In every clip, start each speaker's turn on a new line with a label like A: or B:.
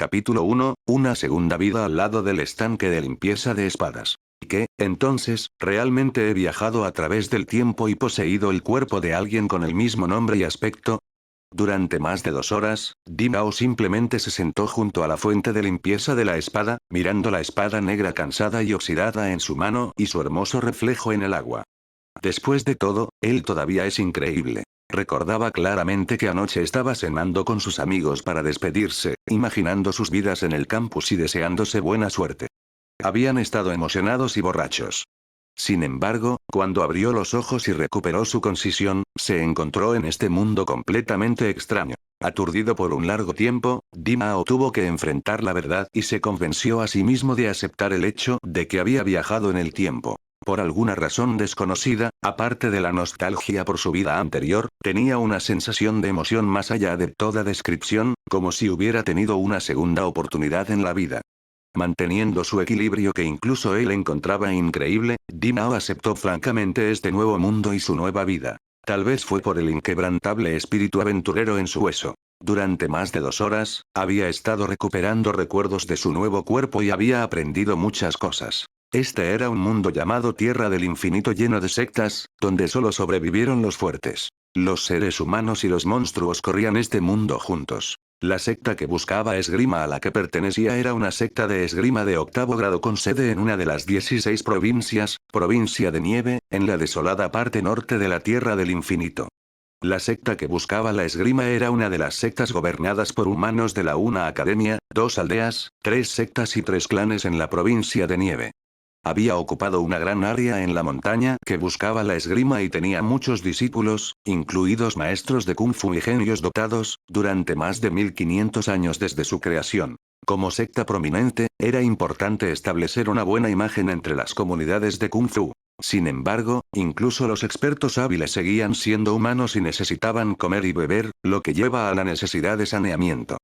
A: Capítulo 1, una segunda vida al lado del estanque de limpieza de espadas. ¿Qué, entonces, realmente he viajado a través del tiempo y poseído el cuerpo de alguien con el mismo nombre y aspecto? Durante más de 2 horas, Dimao simplemente se sentó junto a la fuente de limpieza de la espada, mirando la espada negra cansada y oxidada en su mano y su hermoso reflejo en el agua. Después de todo, él todavía es increíble. Recordaba claramente que anoche estaba cenando con sus amigos para despedirse, imaginando sus vidas en el campus y deseándose buena suerte. Habían estado emocionados y borrachos. Sin embargo, cuando abrió los ojos y recuperó su concisión, se encontró en este mundo completamente extraño. Aturdido por un largo tiempo, Dimao tuvo que enfrentar la verdad y se convenció a sí mismo de aceptar el hecho de que había viajado en el tiempo. Por alguna razón desconocida, aparte de la nostalgia por su vida anterior, tenía una sensación de emoción más allá de toda descripción, como si hubiera tenido una segunda oportunidad en la vida. Manteniendo su equilibrio que incluso él encontraba increíble, Dimao aceptó francamente este nuevo mundo y su nueva vida. Tal vez fue por el inquebrantable espíritu aventurero en su hueso. Durante más de 2 horas, había estado recuperando recuerdos de su nuevo cuerpo y había aprendido muchas cosas. Este era un mundo llamado Tierra del Infinito lleno de sectas, donde solo sobrevivieron los fuertes. Los seres humanos y los monstruos corrían este mundo juntos. La secta que buscaba esgrima a la que pertenecía era una secta de esgrima de 8º grado con sede en una de las 16 provincias, provincia de Nieve, en la desolada parte norte de la Tierra del Infinito. La secta que buscaba la esgrima era una de las sectas gobernadas por humanos de la una academia, 2 aldeas, 3 sectas y 3 clanes en la provincia de Nieve. Había ocupado una gran área en la montaña que buscaba la esgrima y tenía muchos discípulos, incluidos maestros de kung fu y genios dotados, durante más de 1500 años desde su creación. Como secta prominente, era importante establecer una buena imagen entre las comunidades de kung fu. Sin embargo, incluso los expertos hábiles seguían siendo humanos y necesitaban comer y beber, lo que lleva a la necesidad de saneamiento.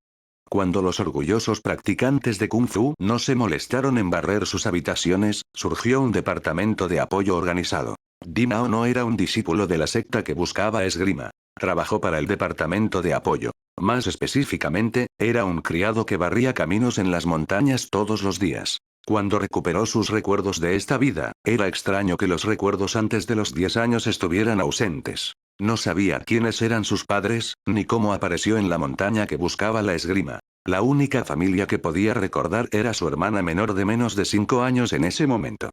A: Cuando los orgullosos practicantes de Kung Fu no se molestaron en barrer sus habitaciones, surgió un departamento de apoyo organizado. Dimao no era un discípulo de la secta que buscaba esgrima. Trabajó para el departamento de apoyo. Más específicamente, era un criado que barría caminos en las montañas todos los días. Cuando recuperó sus recuerdos de esta vida, era extraño que los recuerdos antes de los 10 años estuvieran ausentes. No sabía quiénes eran sus padres, ni cómo apareció en la montaña que buscaba la esgrima. La única familia que podía recordar era su hermana menor de menos de 5 años en ese momento.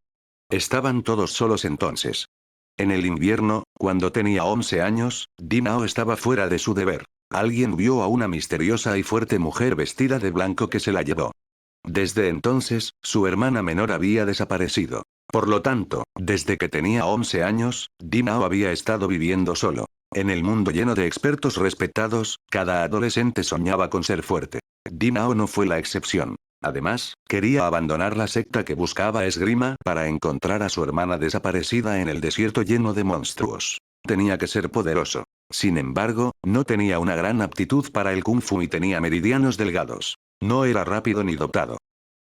A: Estaban todos solos entonces. En el invierno, cuando tenía 11 años, Dimao estaba fuera de su deber. Alguien vio a una misteriosa y fuerte mujer vestida de blanco que se la llevó. Desde entonces, su hermana menor había desaparecido. Por lo tanto, desde que tenía 11 años, Dimao había estado viviendo solo. En el mundo lleno de expertos respetados, cada adolescente soñaba con ser fuerte. Dimao no fue la excepción. Además, quería abandonar la secta que buscaba esgrima para encontrar a su hermana desaparecida en el desierto lleno de monstruos. Tenía que ser poderoso. Sin embargo, no tenía una gran aptitud para el kung fu y tenía meridianos delgados. No era rápido ni dotado.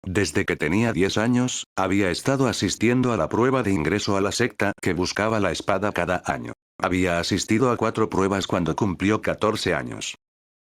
A: Desde que tenía 10 años, había estado asistiendo a la prueba de ingreso a la secta que buscaba la espada cada año. Había asistido a 4 pruebas cuando cumplió 14 años.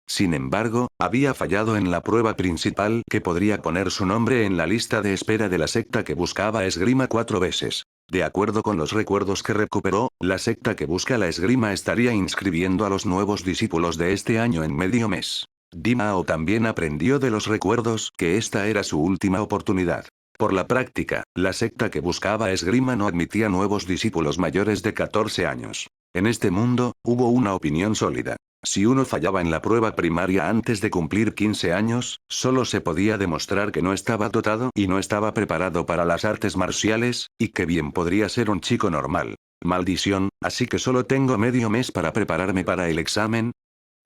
A: Sin embargo, había fallado en la prueba principal que podría poner su nombre en la lista de espera de la secta que buscaba esgrima 4 veces. De acuerdo con los recuerdos que recuperó, la secta que busca la esgrima estaría inscribiendo a los nuevos discípulos de este año en medio mes. Dimao también aprendió de los recuerdos que esta era su última oportunidad. Por la práctica, la secta que buscaba esgrima no admitía nuevos discípulos mayores de 14 años. En este mundo, hubo una opinión sólida. Si uno fallaba en la prueba primaria antes de cumplir 15 años, solo se podía demostrar que no estaba dotado y no estaba preparado para las artes marciales, y que bien podría ser un chico normal. Maldición, así que solo tengo medio mes para prepararme para el examen.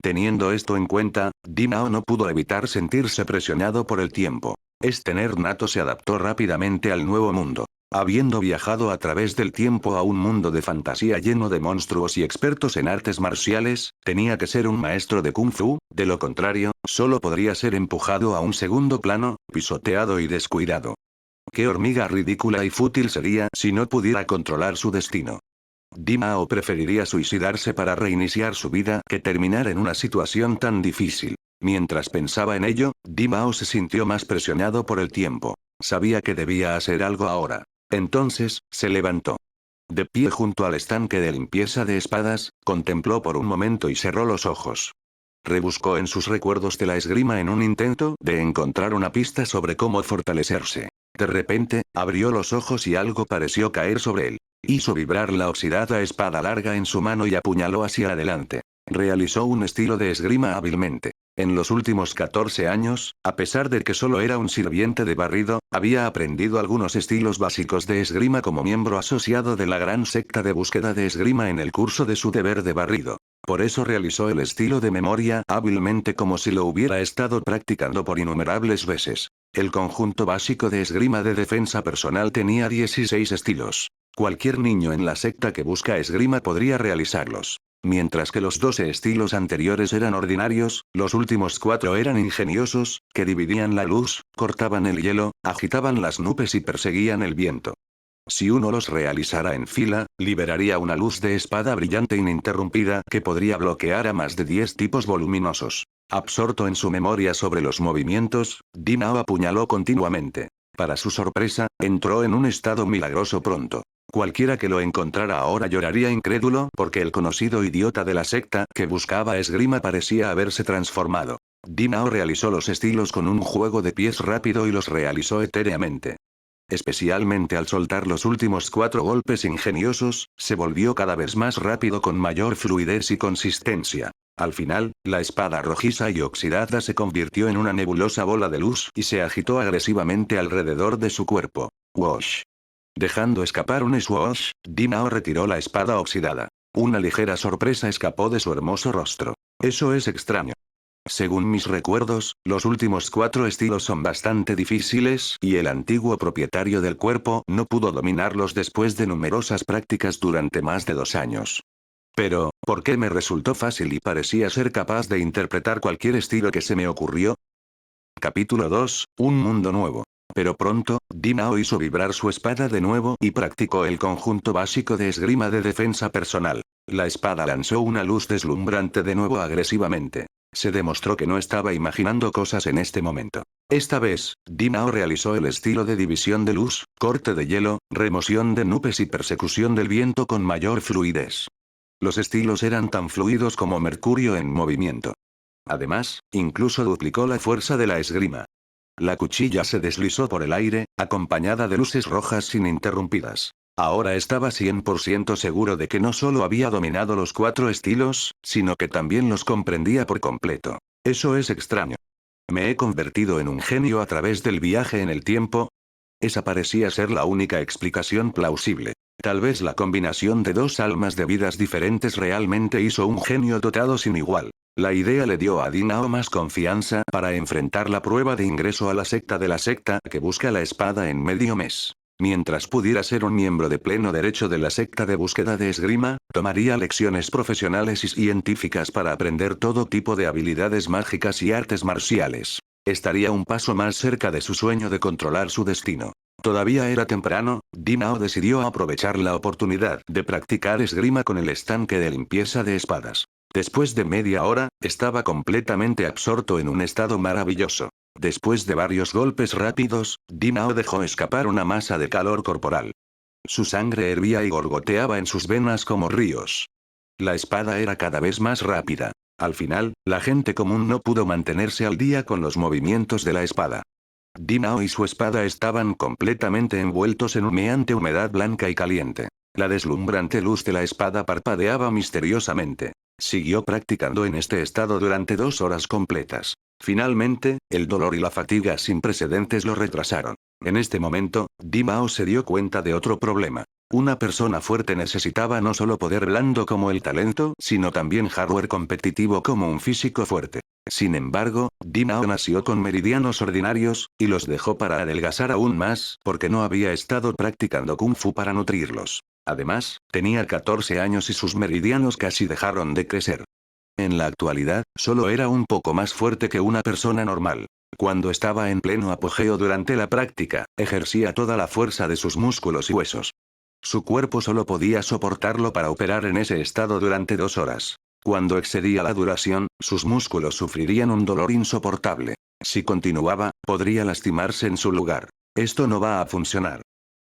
A: Teniendo esto en cuenta, Dimao no pudo evitar sentirse presionado por el tiempo. Este nerd nato se adaptó rápidamente al nuevo mundo. Habiendo viajado a través del tiempo a un mundo de fantasía lleno de monstruos y expertos en artes marciales, tenía que ser un maestro de kung fu, de lo contrario, solo podría ser empujado a un segundo plano, pisoteado y descuidado. Qué hormiga ridícula y fútil sería si no pudiera controlar su destino. Dimao preferiría suicidarse para reiniciar su vida que terminar en una situación tan difícil. Mientras pensaba en ello, Dimao se sintió más presionado por el tiempo. Sabía que debía hacer algo ahora. Entonces, se levantó. De pie junto al estanque de limpieza de espadas, contempló por un momento y cerró los ojos. Rebuscó en sus recuerdos de la esgrima en un intento de encontrar una pista sobre cómo fortalecerse. De repente, abrió los ojos y algo pareció caer sobre él. Hizo vibrar la oxidada espada larga en su mano y apuñaló hacia adelante. Realizó un estilo de esgrima hábilmente. En los últimos 14 años, a pesar de que solo era un sirviente de barrido, había aprendido algunos estilos básicos de esgrima como miembro asociado de la gran secta de búsqueda de esgrima en el curso de su deber de barrido. Por eso realizó el estilo de memoria hábilmente como si lo hubiera estado practicando por innumerables veces. El conjunto básico de esgrima de defensa personal tenía 16 estilos. Cualquier niño en la secta que busca esgrima podría realizarlos. Mientras que los 12 estilos anteriores eran ordinarios, los últimos 4 eran ingeniosos, que dividían la luz, cortaban el hielo, agitaban las nubes y perseguían el viento. Si uno los realizara en fila, liberaría una luz de espada brillante ininterrumpida que podría bloquear a más de 10 tipos voluminosos. Absorto en su memoria sobre los movimientos, Dimao apuñaló continuamente. Para su sorpresa, entró en un estado milagroso pronto. Cualquiera que lo encontrara ahora lloraría incrédulo porque el conocido idiota de la secta que buscaba esgrima parecía haberse transformado. Dimao realizó los estilos con un juego de pies rápido y los realizó etéreamente. Especialmente al soltar los últimos 4 golpes ingeniosos, se volvió cada vez más rápido con mayor fluidez y consistencia. Al final, la espada rojiza y oxidada se convirtió en una nebulosa bola de luz y se agitó agresivamente alrededor de su cuerpo. Wash. Dejando escapar un swoosh, Dimao retiró la espada oxidada. Una ligera sorpresa escapó de su hermoso rostro. Eso es extraño. Según mis recuerdos, los últimos 4 estilos son bastante difíciles y el antiguo propietario del cuerpo no pudo dominarlos después de numerosas prácticas durante más de 2 años. Pero, ¿por qué me resultó fácil y parecía ser capaz de interpretar cualquier estilo que se me ocurrió? Capítulo 2, Un mundo nuevo. Pero pronto, Dimao hizo vibrar su espada de nuevo y practicó el conjunto básico de esgrima de defensa personal. La espada lanzó una luz deslumbrante de nuevo agresivamente. Se demostró que no estaba imaginando cosas en este momento. Esta vez, Dimao realizó el estilo de división de luz, corte de hielo, remoción de nubes y persecución del viento con mayor fluidez. Los estilos eran tan fluidos como Mercurio en movimiento. Además, incluso duplicó la fuerza de la esgrima. La cuchilla se deslizó por el aire, acompañada de luces rojas ininterrumpidas. Ahora estaba 100% seguro de que no solo había dominado los 4 estilos, sino que también los comprendía por completo. Eso es extraño. ¿Me he convertido en un genio a través del viaje en el tiempo? Esa parecía ser la única explicación plausible. Tal vez la combinación de 2 almas de vidas diferentes realmente hizo un genio dotado sin igual. La idea le dio a Dimao más confianza para enfrentar la prueba de ingreso a la secta que busca la espada en medio mes. Mientras pudiera ser un miembro de pleno derecho de la secta de búsqueda de esgrima, tomaría lecciones profesionales y científicas para aprender todo tipo de habilidades mágicas y artes marciales. Estaría un paso más cerca de su sueño de controlar su destino. Todavía era temprano, Dimao decidió aprovechar la oportunidad de practicar esgrima con el estanque de limpieza de espadas. Después de media hora, estaba completamente absorto en un estado maravilloso. Después de varios golpes rápidos, Dimao dejó escapar una masa de calor corporal. Su sangre hervía y gorgoteaba en sus venas como ríos. La espada era cada vez más rápida. Al final, la gente común no pudo mantenerse al día con los movimientos de la espada. Dimao y su espada estaban completamente envueltos en humeante humedad blanca y caliente. La deslumbrante luz de la espada parpadeaba misteriosamente. Siguió practicando en este estado durante 2 horas completas. Finalmente, el dolor y la fatiga sin precedentes lo retrasaron. En este momento, Dimao se dio cuenta de otro problema. Una persona fuerte necesitaba no solo poder blando como el talento, sino también hardware competitivo como un físico fuerte. Sin embargo, Dimao nació con meridianos ordinarios, y los dejó para adelgazar aún más, porque no había estado practicando kung fu para nutrirlos. Además, tenía 14 años y sus meridianos casi dejaron de crecer. En la actualidad, solo era un poco más fuerte que una persona normal. Cuando estaba en pleno apogeo durante la práctica, ejercía toda la fuerza de sus músculos y huesos. Su cuerpo solo podía soportarlo para operar en ese estado durante 2 horas. Cuando excedía la duración, sus músculos sufrirían un dolor insoportable. Si continuaba, podría lastimarse en su lugar. Esto no va a funcionar.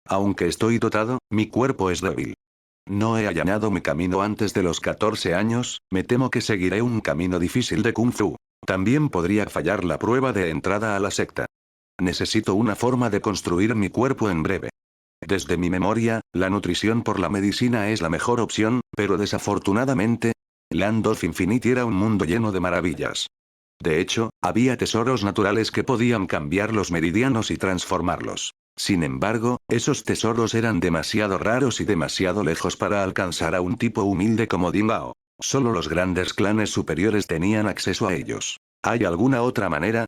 A: Aunque estoy dotado, mi cuerpo es débil. No he allanado mi camino antes de los 14 años, me temo que seguiré un camino difícil de Kung Fu. También podría fallar la prueba de entrada a la secta. Necesito una forma de construir mi cuerpo en breve. Desde mi memoria, la nutrición por la medicina es la mejor opción, pero desafortunadamente, Land of Infinity era un mundo lleno de maravillas. De hecho, había tesoros naturales que podían cambiar los meridianos y transformarlos. Sin embargo, esos tesoros eran demasiado raros y demasiado lejos para alcanzar a un tipo humilde como Dimao. Solo los grandes clanes superiores tenían acceso a ellos. ¿Hay alguna otra manera?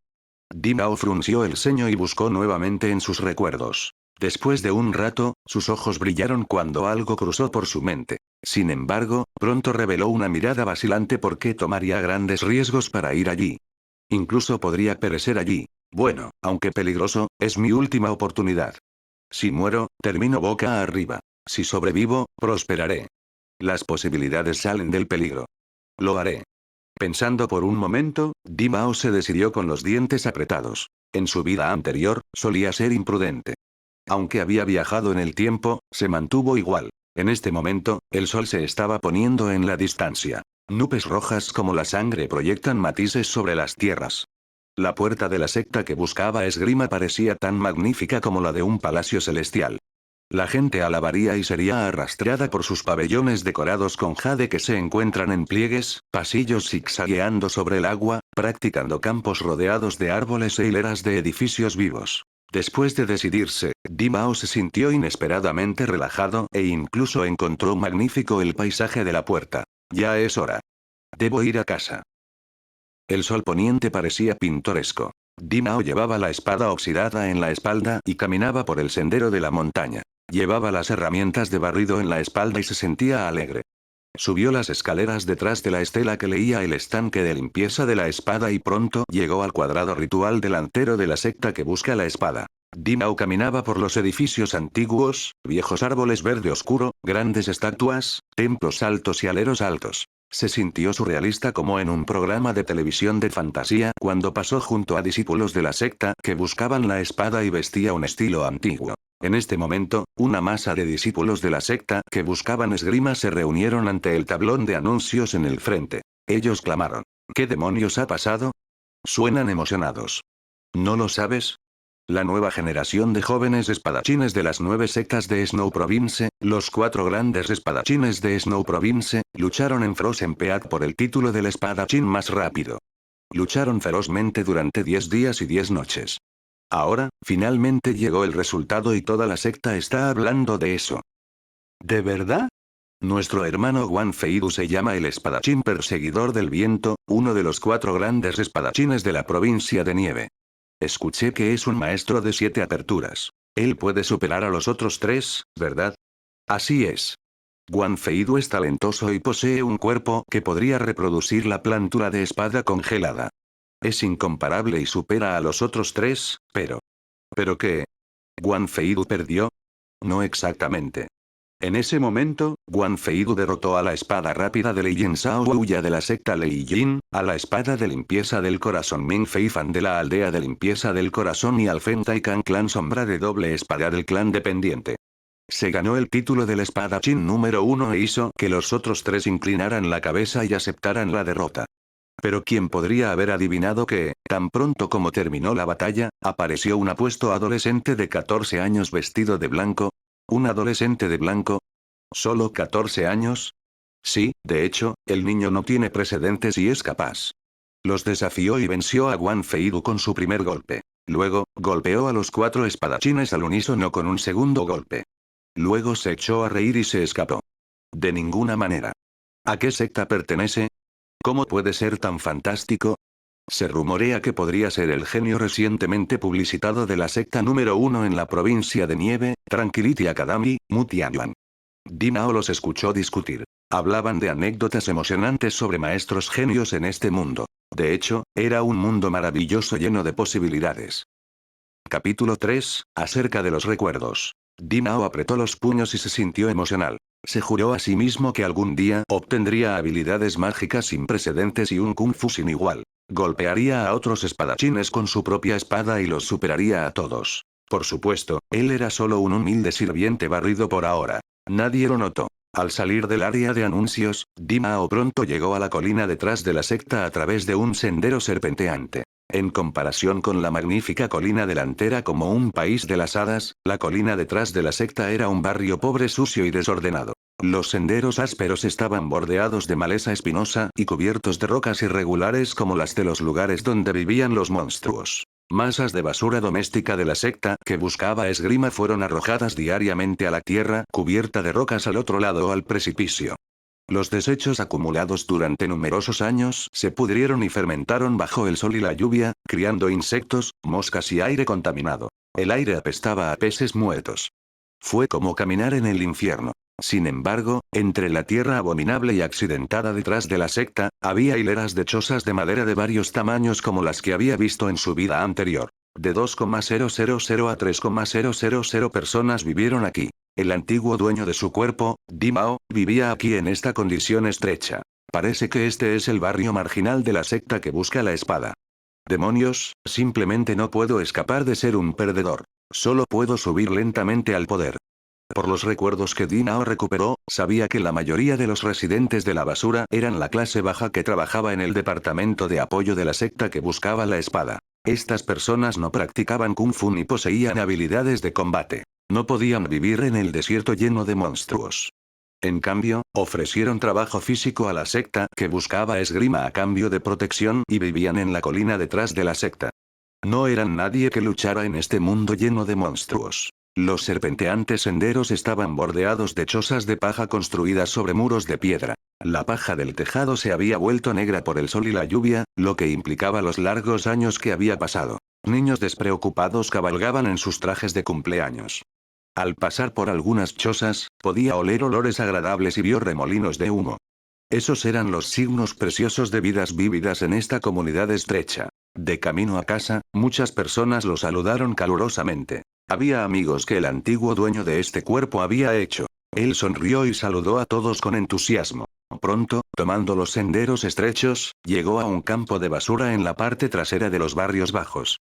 A: Dimao frunció el ceño y buscó nuevamente en sus recuerdos. Después de un rato, sus ojos brillaron cuando algo cruzó por su mente. Sin embargo, pronto reveló una mirada vacilante porque tomaría grandes riesgos para ir allí. Incluso podría perecer allí. Bueno, aunque peligroso, es mi última oportunidad. Si muero, termino boca arriba. Si sobrevivo, prosperaré. Las posibilidades salen del peligro. Lo haré. Pensando por un momento, Dimao se decidió con los dientes apretados. En su vida anterior, solía ser imprudente. Aunque había viajado en el tiempo, se mantuvo igual. En este momento, el sol se estaba poniendo en la distancia. Nubes rojas como la sangre proyectan matices sobre las tierras. La puerta de la secta que buscaba esgrima parecía tan magnífica como la de un palacio celestial. La gente alabaría y sería arrastrada por sus pabellones decorados con jade que se encuentran en pliegues, pasillos zigzagueando sobre el agua, practicando campos rodeados de árboles e hileras de edificios vivos. Después de decidirse, Dimao se sintió inesperadamente relajado e incluso encontró magnífico el paisaje de la puerta. Ya es hora. Debo ir a casa. El sol poniente parecía pintoresco. Dimao llevaba la espada oxidada en la espalda y caminaba por el sendero de la montaña. Llevaba las herramientas de barrido en la espalda y se sentía alegre. Subió las escaleras detrás de la estela que leía el estanque de limpieza de la espada y pronto llegó al cuadrado ritual delantero de la secta que busca la espada. Dimao caminaba por los edificios antiguos, viejos árboles verde oscuro, grandes estatuas, templos altos y aleros altos. Se sintió surrealista como en un programa de televisión de fantasía cuando pasó junto a discípulos de la secta que buscaban la espada y vestía un estilo antiguo. En este momento, una masa de discípulos de la secta que buscaban esgrima se reunieron ante el tablón de anuncios en el frente. Ellos clamaron. ¿Qué demonios ha pasado? Suenan emocionados. ¿No lo sabes? La nueva generación de jóvenes espadachines de las 9 sectas de Snow Province, los 4 grandes espadachines de Snow Province, lucharon en Frozen Peak por el título del espadachín más rápido. Lucharon ferozmente durante 10 días y 10 noches. Ahora, finalmente llegó el resultado y toda la secta está hablando de eso. ¿De verdad? Nuestro hermano Guan Feidu se llama el espadachín perseguidor del viento, uno de los 4 grandes espadachines de la provincia de nieve. Escuché que es un maestro de 7 aperturas. Él puede superar a los otros 3, ¿verdad? Así es. Guan Feidu es talentoso y posee un cuerpo que podría reproducir la plantura de espada congelada. Es incomparable y supera a los otros 3, pero... ¿Pero qué? ¿Guan Feidu perdió? No exactamente. En ese momento, Guan Feidu derrotó a la espada rápida de Lei Jin Sao Ouya de la secta Lei Jin, a la espada de limpieza del corazón Ming Fei Fan de la aldea de limpieza del corazón y al Fen Tai Kan clan sombra de doble espada del clan dependiente. Se ganó el título del espadachín número 1 e hizo que los otros 3 inclinaran la cabeza y aceptaran la derrota. Pero ¿quién podría haber adivinado que, tan pronto como terminó la batalla, apareció un apuesto adolescente de 14 años vestido de blanco? ¿Un adolescente de blanco? ¿Solo 14 años? Sí, de hecho, el niño no tiene precedentes y es capaz. Los desafió y venció a Guan Feidu con su primer golpe. Luego, golpeó a los 4 espadachines al unísono con un segundo golpe. Luego se echó a reír y se escapó. De ninguna manera. ¿A qué secta pertenece? ¿Cómo puede ser tan fantástico? Se rumorea que podría ser el genio recientemente publicitado de la secta número 1 en la provincia de nieve, Tranquility Academy, Mutianyuan. Dimao los escuchó discutir. Hablaban de anécdotas emocionantes sobre maestros genios en este mundo. De hecho, era un mundo maravilloso lleno de posibilidades. Capítulo 3, acerca de los recuerdos. Dimao apretó los puños y se sintió emocional. Se juró a sí mismo que algún día obtendría habilidades mágicas sin precedentes y un kung fu sin igual. Golpearía a otros espadachines con su propia espada y los superaría a todos. Por supuesto, él era solo un humilde sirviente barrido por ahora. Nadie lo notó. Al salir del área de anuncios, Dimao pronto llegó a la colina detrás de la secta a través de un sendero serpenteante. En comparación con la magnífica colina delantera como un país de las hadas, la colina detrás de la secta era un barrio pobre, sucio y desordenado. Los senderos ásperos estaban bordeados de maleza espinosa y cubiertos de rocas irregulares como las de los lugares donde vivían los monstruos. Masas de basura doméstica de la secta que buscaba esgrima fueron arrojadas diariamente a la tierra cubierta de rocas al otro lado o al precipicio. Los desechos acumulados durante numerosos años se pudrieron y fermentaron bajo el sol y la lluvia, criando insectos, moscas y aire contaminado. El aire apestaba a peces muertos. Fue como caminar en el infierno. Sin embargo, entre la tierra abominable y accidentada detrás de la secta, había hileras de chozas de madera de varios tamaños como las que había visto en su vida anterior. De 2,000 a 3,000 personas vivieron aquí. El antiguo dueño de su cuerpo, Dimao, vivía aquí en esta condición estrecha. Parece que este es el barrio marginal de la secta que busca la espada. Demonios, simplemente no puedo escapar de ser un perdedor. Solo puedo subir lentamente al poder. Por los recuerdos que Dimao recuperó, sabía que la mayoría de los residentes de la basura eran la clase baja que trabajaba en el departamento de apoyo de la secta que buscaba la espada. Estas personas no practicaban kung fu ni poseían habilidades de combate. No podían vivir en el desierto lleno de monstruos. En cambio, ofrecieron trabajo físico a la secta que buscaba esgrima a cambio de protección y vivían en la colina detrás de la secta. No eran nadie que luchara en este mundo lleno de monstruos. Los serpenteantes senderos estaban bordeados de chozas de paja construidas sobre muros de piedra. La paja del tejado se había vuelto negra por el sol y la lluvia, lo que implicaba los largos años que había pasado. Niños despreocupados cabalgaban en sus trajes de cumpleaños. Al pasar por algunas chozas, podía oler olores agradables y vio remolinos de humo. Esos eran los signos preciosos de vidas vívidas en esta comunidad estrecha. De camino a casa, muchas personas lo saludaron calurosamente. Había amigos que el antiguo dueño de este cuerpo había hecho. Él sonrió y saludó a todos con entusiasmo. Pronto, tomando los senderos estrechos, llegó a un campo de basura en la parte trasera de los barrios bajos.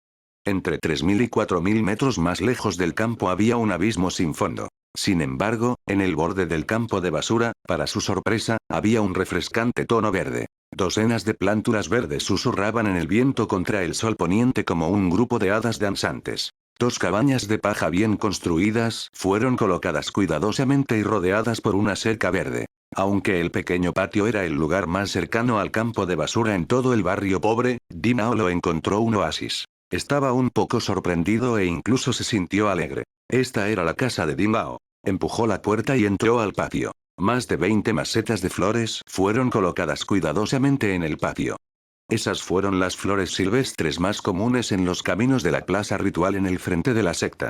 A: Entre 3.000 y 4.000 metros más lejos del campo había un abismo sin fondo. Sin embargo, en el borde del campo de basura, para su sorpresa, había un refrescante tono verde. Docenas de plántulas verdes susurraban en el viento contra el sol poniente como un grupo de hadas danzantes. 2 cabañas de paja bien construidas fueron colocadas cuidadosamente y rodeadas por una cerca verde. Aunque el pequeño patio era el lugar más cercano al campo de basura en todo el barrio pobre, Dimao lo encontró un oasis. Estaba un poco sorprendido e incluso se sintió alegre. Esta era la casa de Dimao. Empujó la puerta y entró al patio. Más de 20 macetas de flores fueron colocadas cuidadosamente en el patio. Esas fueron las flores silvestres más comunes en los caminos de la plaza ritual en el frente de la secta.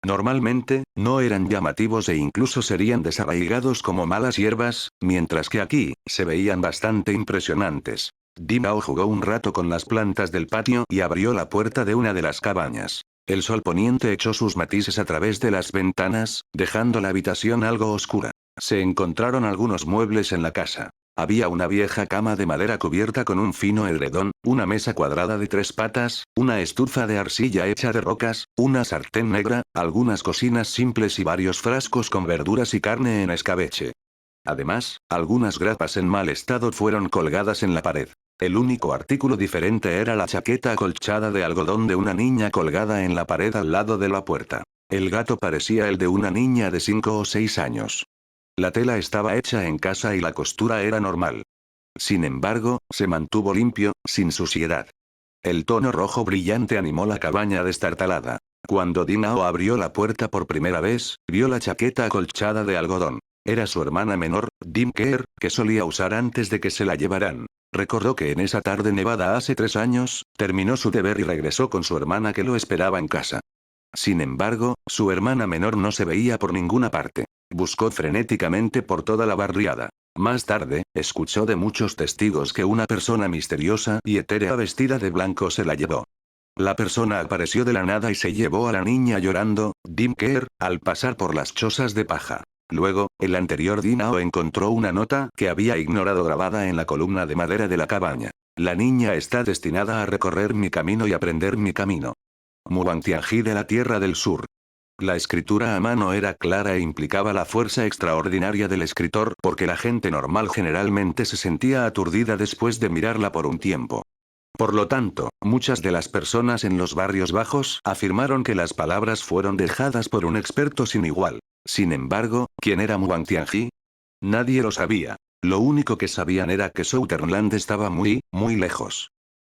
A: Normalmente, no eran llamativos e incluso serían desarraigados como malas hierbas, mientras que aquí, se veían bastante impresionantes. Dimao jugó un rato con las plantas del patio y abrió la puerta de una de las cabañas. El sol poniente echó sus matices a través de las ventanas, dejando la habitación algo oscura. Se encontraron algunos muebles en la casa. Había una vieja cama de madera cubierta con un fino edredón, una mesa cuadrada de 3 patas, una estufa de arcilla hecha de rocas, una sartén negra, algunas cocinas simples y varios frascos con verduras y carne en escabeche. Además, algunas grapas en mal estado fueron colgadas en la pared. El único artículo diferente era la chaqueta acolchada de algodón de una niña colgada en la pared al lado de la puerta. El gato parecía el de una niña de 5 o 6 años. La tela estaba hecha en casa y la costura era normal. Sin embargo, se mantuvo limpio, sin suciedad. El tono rojo brillante animó la cabaña destartalada. Cuando Dimao abrió la puerta por primera vez, vio la chaqueta acolchada de algodón. Era su hermana menor, Dimker, que solía usar antes de que se la llevaran. Recordó que en esa tarde nevada hace 3 años, terminó su deber y regresó con su hermana que lo esperaba en casa. Sin embargo, su hermana menor no se veía por ninguna parte. Buscó frenéticamente por toda la barriada. Más tarde, escuchó de muchos testigos que una persona misteriosa y etérea vestida de blanco se la llevó. La persona apareció de la nada y se llevó a la niña llorando, Dimker, al pasar por las chozas de paja. Luego, el anterior Dinao encontró una nota que había ignorado grabada en la columna de madera de la cabaña. La niña está destinada a recorrer mi camino y aprender mi camino. Muang Tianji de la Tierra del Sur. La escritura a mano era clara e implicaba la fuerza extraordinaria del escritor porque la gente normal generalmente se sentía aturdida después de mirarla por un tiempo. Por lo tanto, muchas de las personas en los barrios bajos afirmaron que las palabras fueron dejadas por un experto sin igual. Sin embargo, ¿quién era Muang Tianji? Nadie lo sabía. Lo único que sabían era que Southernland estaba muy, muy lejos.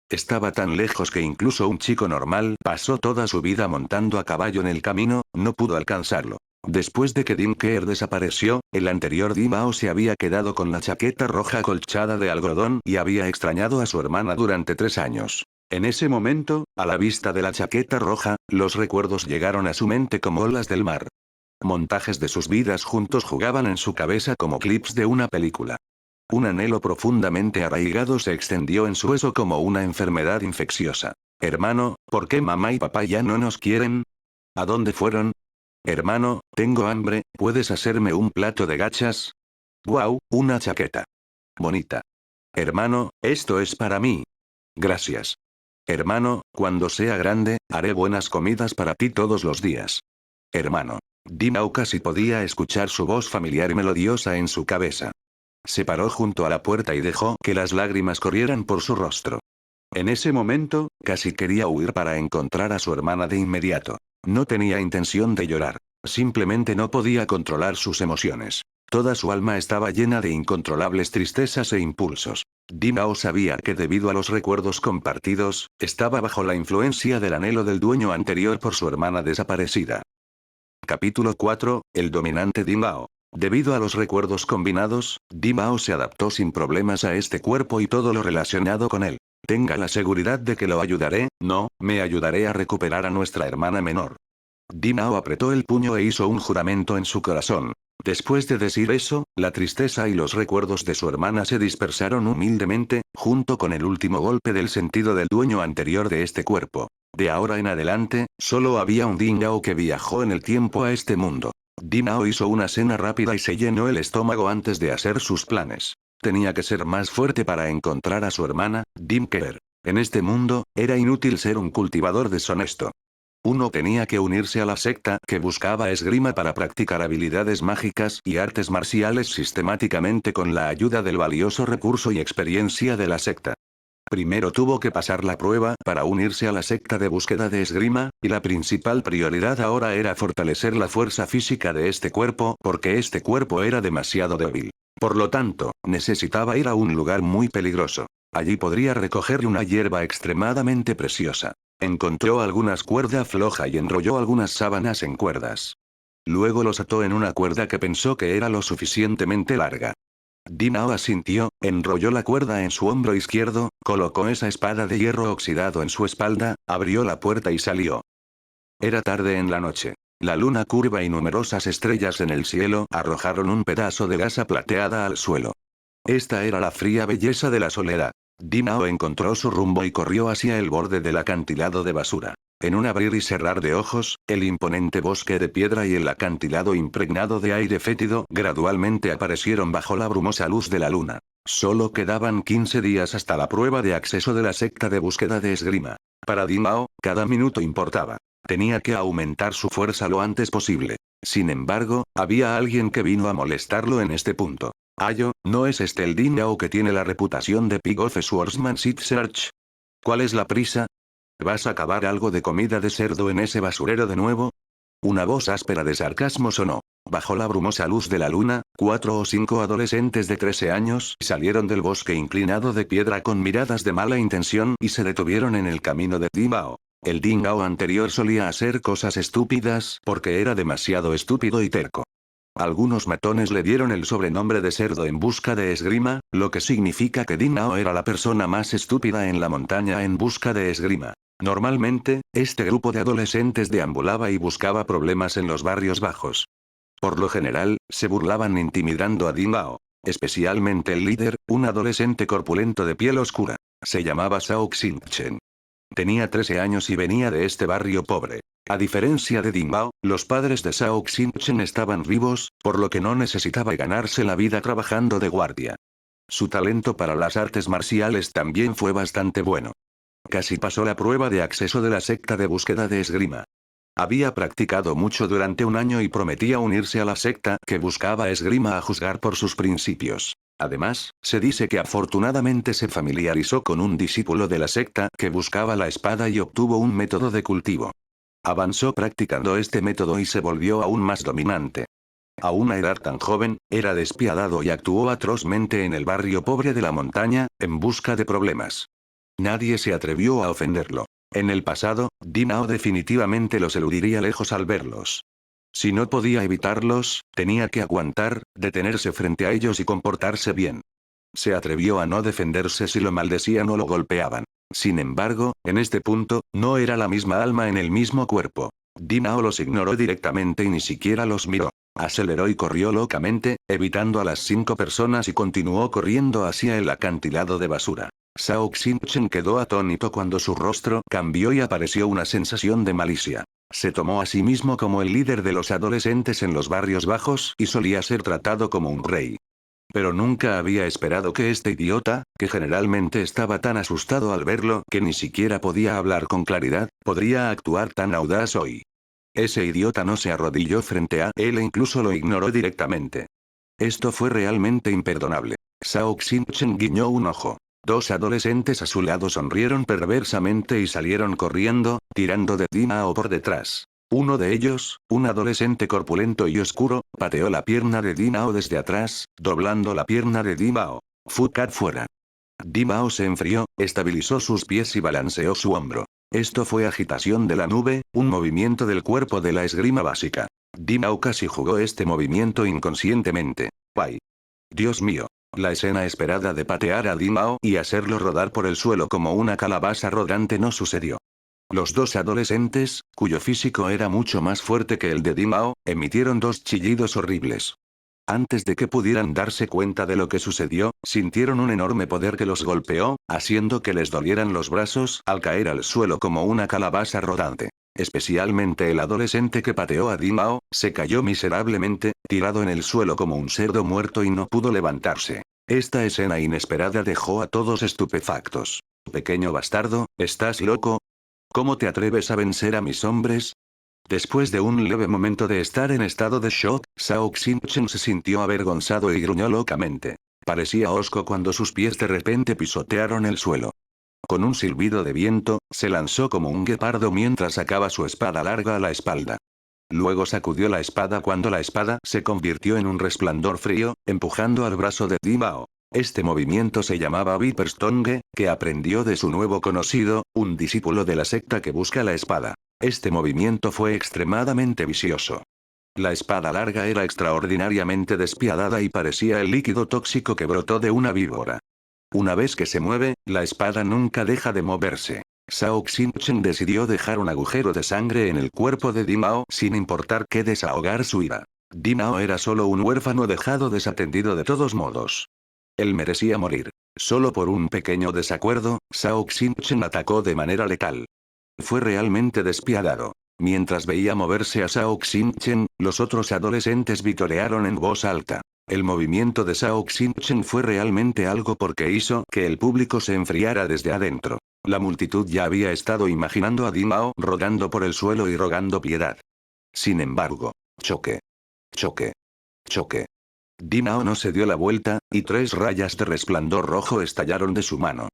A: Estaba tan lejos que incluso un chico normal pasó toda su vida montando a caballo en el camino, no pudo alcanzarlo. Después de que Dim Keer desapareció, el anterior Dimao se había quedado con la chaqueta roja acolchada de algodón y había extrañado a su hermana durante 3 años. En ese momento, a la vista de la chaqueta roja, los recuerdos llegaron a su mente como olas del mar. Montajes de sus vidas juntos jugaban en su cabeza como clips de una película. Un anhelo profundamente arraigado se extendió en su hueso como una enfermedad infecciosa. Hermano, ¿por qué mamá y papá ya no nos quieren? ¿A dónde fueron? Hermano, tengo hambre, ¿puedes hacerme un plato de gachas? ¡Guau, una chaqueta! Bonita. Hermano, esto es para mí. Gracias. Hermano, cuando sea grande, haré buenas comidas para ti todos los días. Hermano. Dimao casi podía escuchar su voz familiar y melodiosa en su cabeza. Se paró junto a la puerta y dejó que las lágrimas corrieran por su rostro. En ese momento, casi quería huir para encontrar a su hermana de inmediato. No tenía intención de llorar. Simplemente no podía controlar sus emociones. Toda su alma estaba llena de incontrolables tristezas e impulsos. Dimao sabía que debido a los recuerdos compartidos, estaba bajo la influencia del anhelo del dueño anterior por su hermana desaparecida. Capítulo 4, el dominante Dimao. Debido a los recuerdos combinados, Dimao se adaptó sin problemas a este cuerpo y todo lo relacionado con él. Tenga la seguridad de que lo ayudaré, no, me ayudaré a recuperar a nuestra hermana menor. Dimao apretó el puño e hizo un juramento en su corazón. Después de decir eso, la tristeza y los recuerdos de su hermana se dispersaron humildemente, junto con el último golpe del sentido del dueño anterior de este cuerpo. De ahora en adelante, solo había un Dinao que viajó en el tiempo a este mundo. Dinao hizo una cena rápida y se llenó el estómago antes de hacer sus planes. Tenía que ser más fuerte para encontrar a su hermana, Dim Keer. En este mundo, era inútil ser un cultivador deshonesto. Uno tenía que unirse a la secta que buscaba esgrima para practicar habilidades mágicas y artes marciales sistemáticamente con la ayuda del valioso recurso y experiencia de la secta. Primero tuvo que pasar la prueba para unirse a la secta de búsqueda de esgrima, y la principal prioridad ahora era fortalecer la fuerza física de este cuerpo porque este cuerpo era demasiado débil. Por lo tanto, necesitaba ir a un lugar muy peligroso. Allí podría recoger una hierba extremadamente preciosa. Encontró algunas cuerda floja y enrolló algunas sábanas en cuerdas. Luego los ató en una cuerda que pensó que era lo suficientemente larga. Dinao asintió, enrolló la cuerda en su hombro izquierdo, colocó esa espada de hierro oxidado en su espalda, abrió la puerta y salió. Era tarde en la noche. La luna curva y numerosas estrellas en el cielo arrojaron un pedazo de gasa plateada al suelo. Esta era la fría belleza de la soledad. Dinao encontró su rumbo y corrió hacia el borde del acantilado de basura. En un abrir y cerrar de ojos, el imponente bosque de piedra y el acantilado impregnado de aire fétido gradualmente aparecieron bajo la brumosa luz de la luna. Solo quedaban 15 días hasta la prueba de acceso de la secta de búsqueda de esgrima. Para Dinao, cada minuto importaba. Tenía que aumentar su fuerza lo antes posible. Sin embargo, había alguien que vino a molestarlo en este punto. Ayo, ¿no es este el Dinao que tiene la reputación de Pig of Swordsmanship Search? ¿Cuál es la prisa? ¿Vas a cavar algo de comida de cerdo en ese basurero de nuevo? Una voz áspera de sarcasmo sonó. Bajo la brumosa luz de la luna, 4 o 5 adolescentes de 13 años salieron del bosque inclinado de piedra con miradas de mala intención y se detuvieron en el camino de Dimao. El Dinao anterior solía hacer cosas estúpidas porque era demasiado estúpido y terco. Algunos matones le dieron el sobrenombre de cerdo en busca de esgrima, lo que significa que Dinao era la persona más estúpida en la montaña en busca de esgrima. Normalmente, este grupo de adolescentes deambulaba y buscaba problemas en los barrios bajos. Por lo general, se burlaban intimidando a Dinao. Especialmente el líder, un adolescente corpulento de piel oscura. Se llamaba Shao Xingchen. Tenía 13 años y venía de este barrio pobre. A diferencia de Dimao, los padres de Shao Xinchen estaban vivos, por lo que no necesitaba ganarse la vida trabajando de guardia. Su talento para las artes marciales también fue bastante bueno. Casi pasó la prueba de acceso de la secta de búsqueda de esgrima. Había practicado mucho durante un año y prometía unirse a la secta que buscaba esgrima a juzgar por sus principios. Además, se dice que afortunadamente se familiarizó con un discípulo de la secta que buscaba la espada y obtuvo un método de cultivo. Avanzó practicando este método y se volvió aún más dominante. A una edad tan joven, era despiadado y actuó atrozmente en el barrio pobre de la montaña, en busca de problemas. Nadie se atrevió a ofenderlo. En el pasado, Dimao definitivamente los eludiría lejos al verlos. Si no podía evitarlos, tenía que aguantar, detenerse frente a ellos y comportarse bien. Se atrevió a no defenderse si lo maldecían o lo golpeaban. Sin embargo, en este punto, no era la misma alma en el mismo cuerpo. Dimao los ignoró directamente y ni siquiera los miró. Aceleró y corrió locamente, evitando a las 5 personas y continuó corriendo hacia el acantilado de basura. Shao Xinchen quedó atónito cuando su rostro cambió y apareció una sensación de malicia. Se tomó a sí mismo como el líder de los adolescentes en los barrios bajos y solía ser tratado como un rey. Pero nunca había esperado que este idiota, que generalmente estaba tan asustado al verlo que ni siquiera podía hablar con claridad, podría actuar tan audaz hoy. Ese idiota no se arrodilló frente a él e incluso lo ignoró directamente. Esto fue realmente imperdonable. Shao Xinchen guiñó un ojo. 2 adolescentes a su lado sonrieron perversamente y salieron corriendo, tirando de Dimao por detrás. Uno de ellos, un adolescente corpulento y oscuro, pateó la pierna de Dimao desde atrás, doblando la pierna de Dimao. Fukat fuera. Dimao se enfrió, estabilizó sus pies y balanceó su hombro. Esto fue agitación de la nube, un movimiento del cuerpo de la esgrima básica. Dimao casi jugó este movimiento inconscientemente. ¡Pay! Dios mío. La escena esperada de patear a Dimao y hacerlo rodar por el suelo como una calabaza rodante no sucedió. Los 2 adolescentes, cuyo físico era mucho más fuerte que el de Dimao, emitieron 2 chillidos horribles. Antes de que pudieran darse cuenta de lo que sucedió, sintieron un enorme poder que los golpeó, haciendo que les dolieran los brazos al caer al suelo como una calabaza rodante. Especialmente el adolescente que pateó a Dimao, se cayó miserablemente, tirado en el suelo como un cerdo muerto y no pudo levantarse. Esta escena inesperada dejó a todos estupefactos. Pequeño bastardo, ¿estás loco? ¿Cómo te atreves a vencer a mis hombres? Después de un leve momento de estar en estado de shock, Shao Xinchen se sintió avergonzado y gruñó locamente. Parecía hosco cuando sus pies de repente pisotearon el suelo. Con un silbido de viento, se lanzó como un guepardo mientras sacaba su espada larga a la espalda. Luego sacudió la espada cuando la espada se convirtió en un resplandor frío, empujando al brazo de Dimao. Este movimiento se llamaba Viper Stonge, que aprendió de su nuevo conocido, un discípulo de la secta que busca la espada. Este movimiento fue extremadamente vicioso. La espada larga era extraordinariamente despiadada y parecía el líquido tóxico que brotó de una víbora. Una vez que se mueve, la espada nunca deja de moverse. Shao Xinchen decidió dejar un agujero de sangre en el cuerpo de Dimao sin importar qué desahogar su ira. Dimao era solo un huérfano dejado desatendido de todos modos. Él merecía morir. Solo por un pequeño desacuerdo, Shao Xinchen atacó de manera letal. Fue realmente despiadado. Mientras veía moverse a Shao Xinchen, los otros adolescentes vitorearon en voz alta. El movimiento de Shao Xinchen fue realmente algo porque hizo que el público se enfriara desde adentro. La multitud ya había estado imaginando a Dimao rodando por el suelo y rogando piedad. Sin embargo, choque. Choque. Choque. Dimao no se dio la vuelta, y 3 rayas de resplandor rojo estallaron de su mano.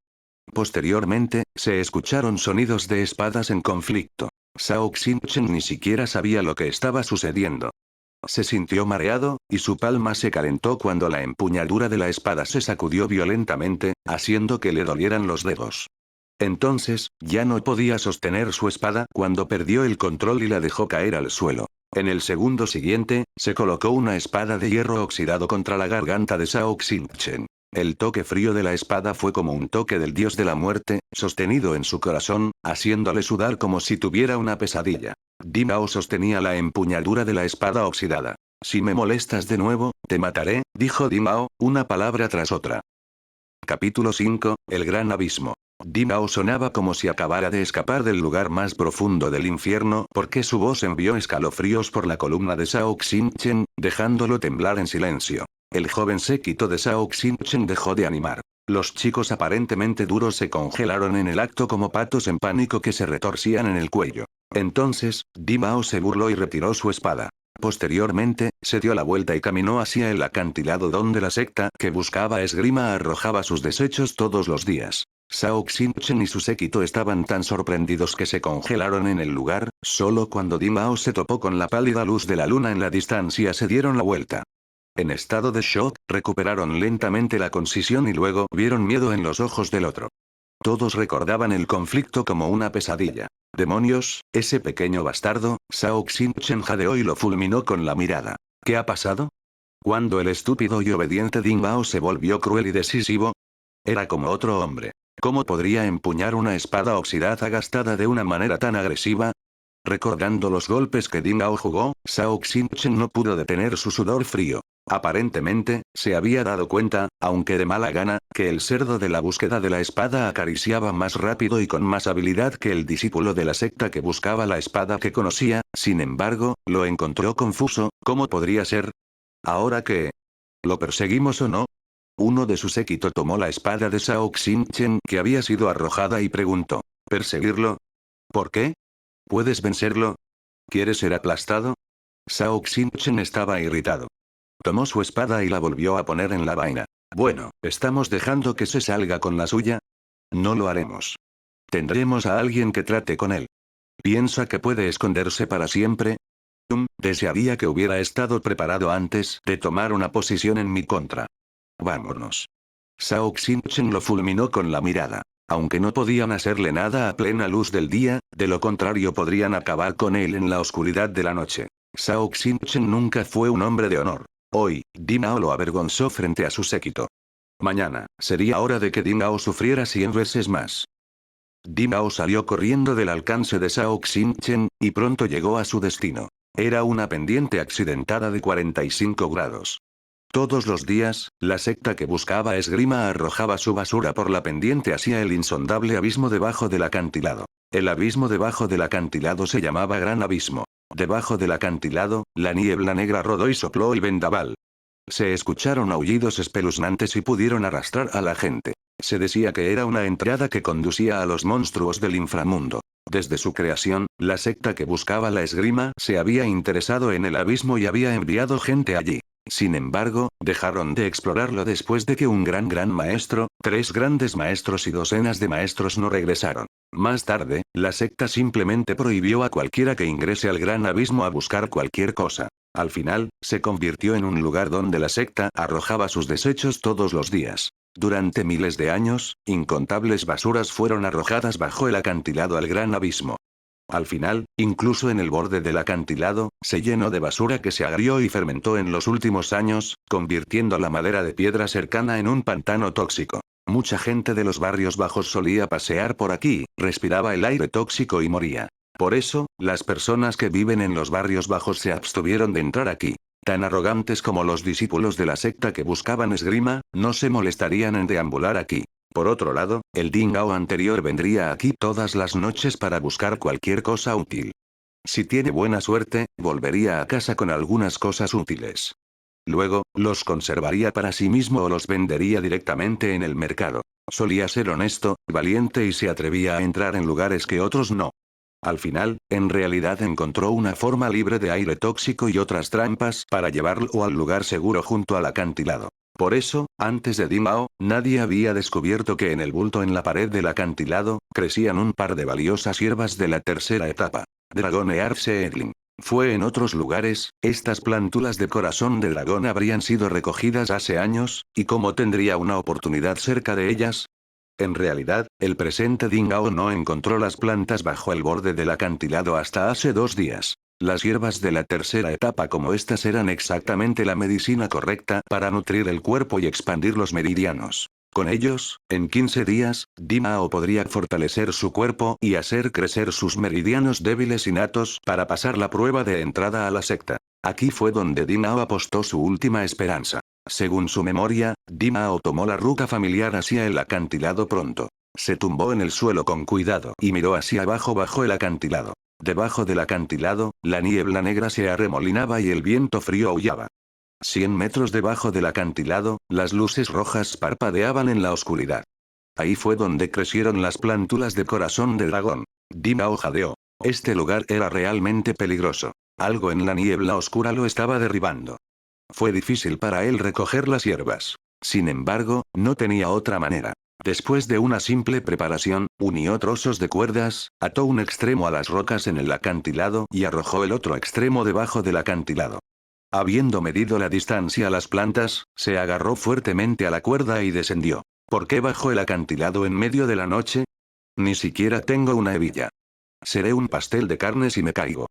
A: Posteriormente, se escucharon sonidos de espadas en conflicto. Shao Xinchen ni siquiera sabía lo que estaba sucediendo. Se sintió mareado, y su palma se calentó cuando la empuñadura de la espada se sacudió violentamente, haciendo que le dolieran los dedos. Entonces, ya no podía sostener su espada cuando perdió el control y la dejó caer al suelo. En el segundo siguiente, se colocó una espada de hierro oxidado contra la garganta de Shao Xinchen. El toque frío de la espada fue como un toque del dios de la muerte, sostenido en su corazón, haciéndole sudar como si tuviera una pesadilla. Dimao sostenía la empuñadura de la espada oxidada. Si me molestas de nuevo, te mataré, dijo Dimao, una palabra tras otra. Capítulo 5, El Gran Abismo. Dimao sonaba como si acabara de escapar del lugar más profundo del infierno porque su voz envió escalofríos por la columna de Shao Xingchen, dejándolo temblar en silencio. El joven séquito de Shao Xingchen dejó de animar. Los chicos aparentemente duros se congelaron en el acto como patos en pánico que se retorcían en el cuello. Entonces, Dimao se burló y retiró su espada. Posteriormente, se dio la vuelta y caminó hacia el acantilado donde la secta que buscaba esgrima arrojaba sus desechos todos los días. Shao Xingchen y su séquito estaban tan sorprendidos que se congelaron en el lugar, solo cuando Dimao se topó con la pálida luz de la luna en la distancia se dieron la vuelta. En estado de shock, recuperaron lentamente la concisión y luego vieron miedo en los ojos del otro. Todos recordaban el conflicto como una pesadilla. ¡Demonios! Ese pequeño bastardo, Shao Xingchen jadeó y lo fulminó con la mirada. ¿Qué ha pasado? Cuando el estúpido y obediente Ding Bao se volvió cruel y decisivo, era como otro hombre. ¿Cómo podría empuñar una espada oxidada gastada de una manera tan agresiva? Recordando los golpes que Ding Bao jugó, Shao Xingchen no pudo detener su sudor frío. Aparentemente, se había dado cuenta, aunque de mala gana, que el cerdo de la búsqueda de la espada acariciaba más rápido y con más habilidad que el discípulo de la secta que buscaba la espada que conocía, sin embargo, lo encontró confuso. ¿Cómo podría ser? ¿Ahora qué? ¿Lo perseguimos o no? Uno de su séquito tomó la espada de Shao Xingchen que había sido arrojada y preguntó. ¿Perseguirlo? ¿Por qué? ¿Puedes vencerlo? ¿Quieres ser aplastado? Shao Xingchen estaba irritado. Tomó su espada y la volvió a poner en la vaina. Bueno, ¿estamos dejando que se salga con la suya? No lo haremos. Tendremos a alguien que trate con él. ¿Piensa que puede esconderse para siempre? Desearía que hubiera estado preparado antes de tomar una posición en mi contra. Vámonos. Shao Xingchen lo fulminó con la mirada. Aunque no podían hacerle nada a plena luz del día, de lo contrario podrían acabar con él en la oscuridad de la noche. Shao Xingchen nunca fue un hombre de honor. Hoy, Dimao lo avergonzó frente a su séquito. Mañana, sería hora de que Dimao sufriera 100 veces más. Dimao salió corriendo del alcance de Shao Xingchen, y pronto llegó a su destino. Era una pendiente accidentada de 45 grados. Todos los días, la secta que buscaba esgrima arrojaba su basura por la pendiente hacia el insondable abismo debajo del acantilado. El abismo debajo del acantilado se llamaba Gran Abismo. Debajo del acantilado, la niebla negra rodó y sopló el vendaval. Se escucharon aullidos espeluznantes y pudieron arrastrar a la gente. Se decía que era una entrada que conducía a los monstruos del inframundo. Desde su creación, la secta que buscaba la esgrima se había interesado en el abismo y había enviado gente allí. Sin embargo, dejaron de explorarlo después de que un gran maestro, 3 grandes maestros y docenas de maestros no regresaron. Más tarde, la secta simplemente prohibió a cualquiera que ingrese al gran abismo a buscar cualquier cosa. Al final, se convirtió en un lugar donde la secta arrojaba sus desechos todos los días. Durante miles de años, incontables basuras fueron arrojadas bajo el acantilado al gran abismo. Al final, incluso en el borde del acantilado, se llenó de basura que se agrió y fermentó en los últimos años, convirtiendo la madera de piedra cercana en un pantano tóxico. Mucha gente de los barrios bajos solía pasear por aquí, respiraba el aire tóxico y moría. Por eso, las personas que viven en los barrios bajos se abstuvieron de entrar aquí. Tan arrogantes como los discípulos de la secta que buscaban esgrima, no se molestarían en deambular aquí. Por otro lado, el Ding Bao anterior vendría aquí todas las noches para buscar cualquier cosa útil. Si tiene buena suerte, volvería a casa con algunas cosas útiles. Luego, los conservaría para sí mismo o los vendería directamente en el mercado. Solía ser honesto, valiente y se atrevía a entrar en lugares que otros no. Al final, en realidad encontró una forma libre de aire tóxico y otras trampas para llevarlo al lugar seguro junto al acantilado. Por eso, antes de Dimao, nadie había descubierto que en el bulto en la pared del acantilado, crecían un par de valiosas hierbas de la tercera etapa. Dragón Earth Seedling. Fue en otros lugares, estas plántulas de corazón de dragón habrían sido recogidas hace años, ¿y cómo tendría una oportunidad cerca de ellas? En realidad, el presente Ding Bao no encontró las plantas bajo el borde del acantilado hasta hace 2 días. Las hierbas de la tercera etapa como estas eran exactamente la medicina correcta para nutrir el cuerpo y expandir los meridianos. Con ellos, en 15 días, Dimao podría fortalecer su cuerpo y hacer crecer sus meridianos débiles innatos para pasar la prueba de entrada a la secta. Aquí fue donde Dimao apostó su última esperanza. Según su memoria, Dimao tomó la ruta familiar hacia el acantilado pronto. Se tumbó en el suelo con cuidado y miró hacia abajo bajo el acantilado. Debajo del acantilado, la niebla negra se arremolinaba y el viento frío aullaba. 100 metros debajo del acantilado, las luces rojas parpadeaban en la oscuridad. Ahí fue donde crecieron las plántulas de corazón de dragón. Dimao jadeó. Este lugar era realmente peligroso. Algo en la niebla oscura lo estaba derribando. Fue difícil para él recoger las hierbas. Sin embargo, no tenía otra manera. Después de una simple preparación, unió trozos de cuerdas, ató un extremo a las rocas en el acantilado y arrojó el otro extremo debajo del acantilado. Habiendo medido la distancia a las plantas, se agarró fuertemente a la cuerda y descendió. ¿Por qué bajó el acantilado en medio de la noche? Ni siquiera tengo una hebilla. Seré un pastel de carne si me caigo.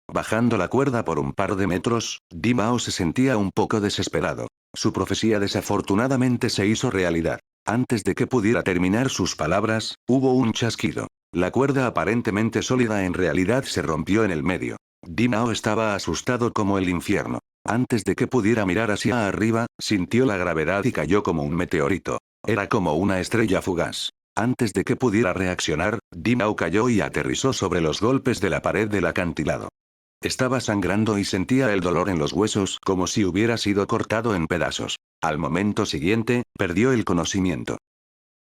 A: Bajando la cuerda por un par de metros, Dimao se sentía un poco desesperado. Su profecía desafortunadamente se hizo realidad. Antes de que pudiera terminar sus palabras, hubo un chasquido. La cuerda aparentemente sólida en realidad se rompió en el medio. Dimao estaba asustado como el infierno. Antes de que pudiera mirar hacia arriba, sintió la gravedad y cayó como un meteorito. Era como una estrella fugaz. Antes de que pudiera reaccionar, Dimao cayó y aterrizó sobre los golpes de la pared del acantilado. Estaba sangrando y sentía el dolor en los huesos como si hubiera sido cortado en pedazos. Al momento siguiente, perdió el conocimiento.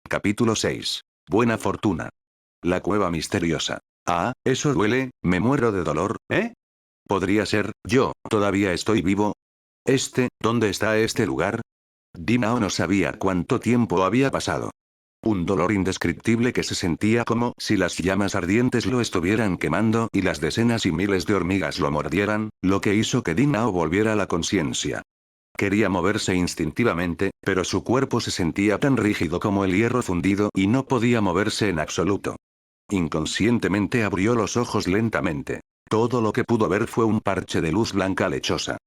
A: Capítulo 6. Buena fortuna. La cueva misteriosa. Ah, eso duele, me muero de dolor, ¿eh? Podría ser, yo, todavía estoy vivo. ¿Dónde está este lugar? Dimao no sabía cuánto tiempo había pasado. Un dolor indescriptible que se sentía como si las llamas ardientes lo estuvieran quemando y las decenas y miles de hormigas lo mordieran, lo que hizo que Dimao volviera a la conciencia. Quería moverse instintivamente, pero su cuerpo se sentía tan rígido como el hierro fundido y no podía moverse en absoluto. Inconscientemente abrió los ojos lentamente. Todo lo que pudo ver fue un parche de luz blanca lechosa.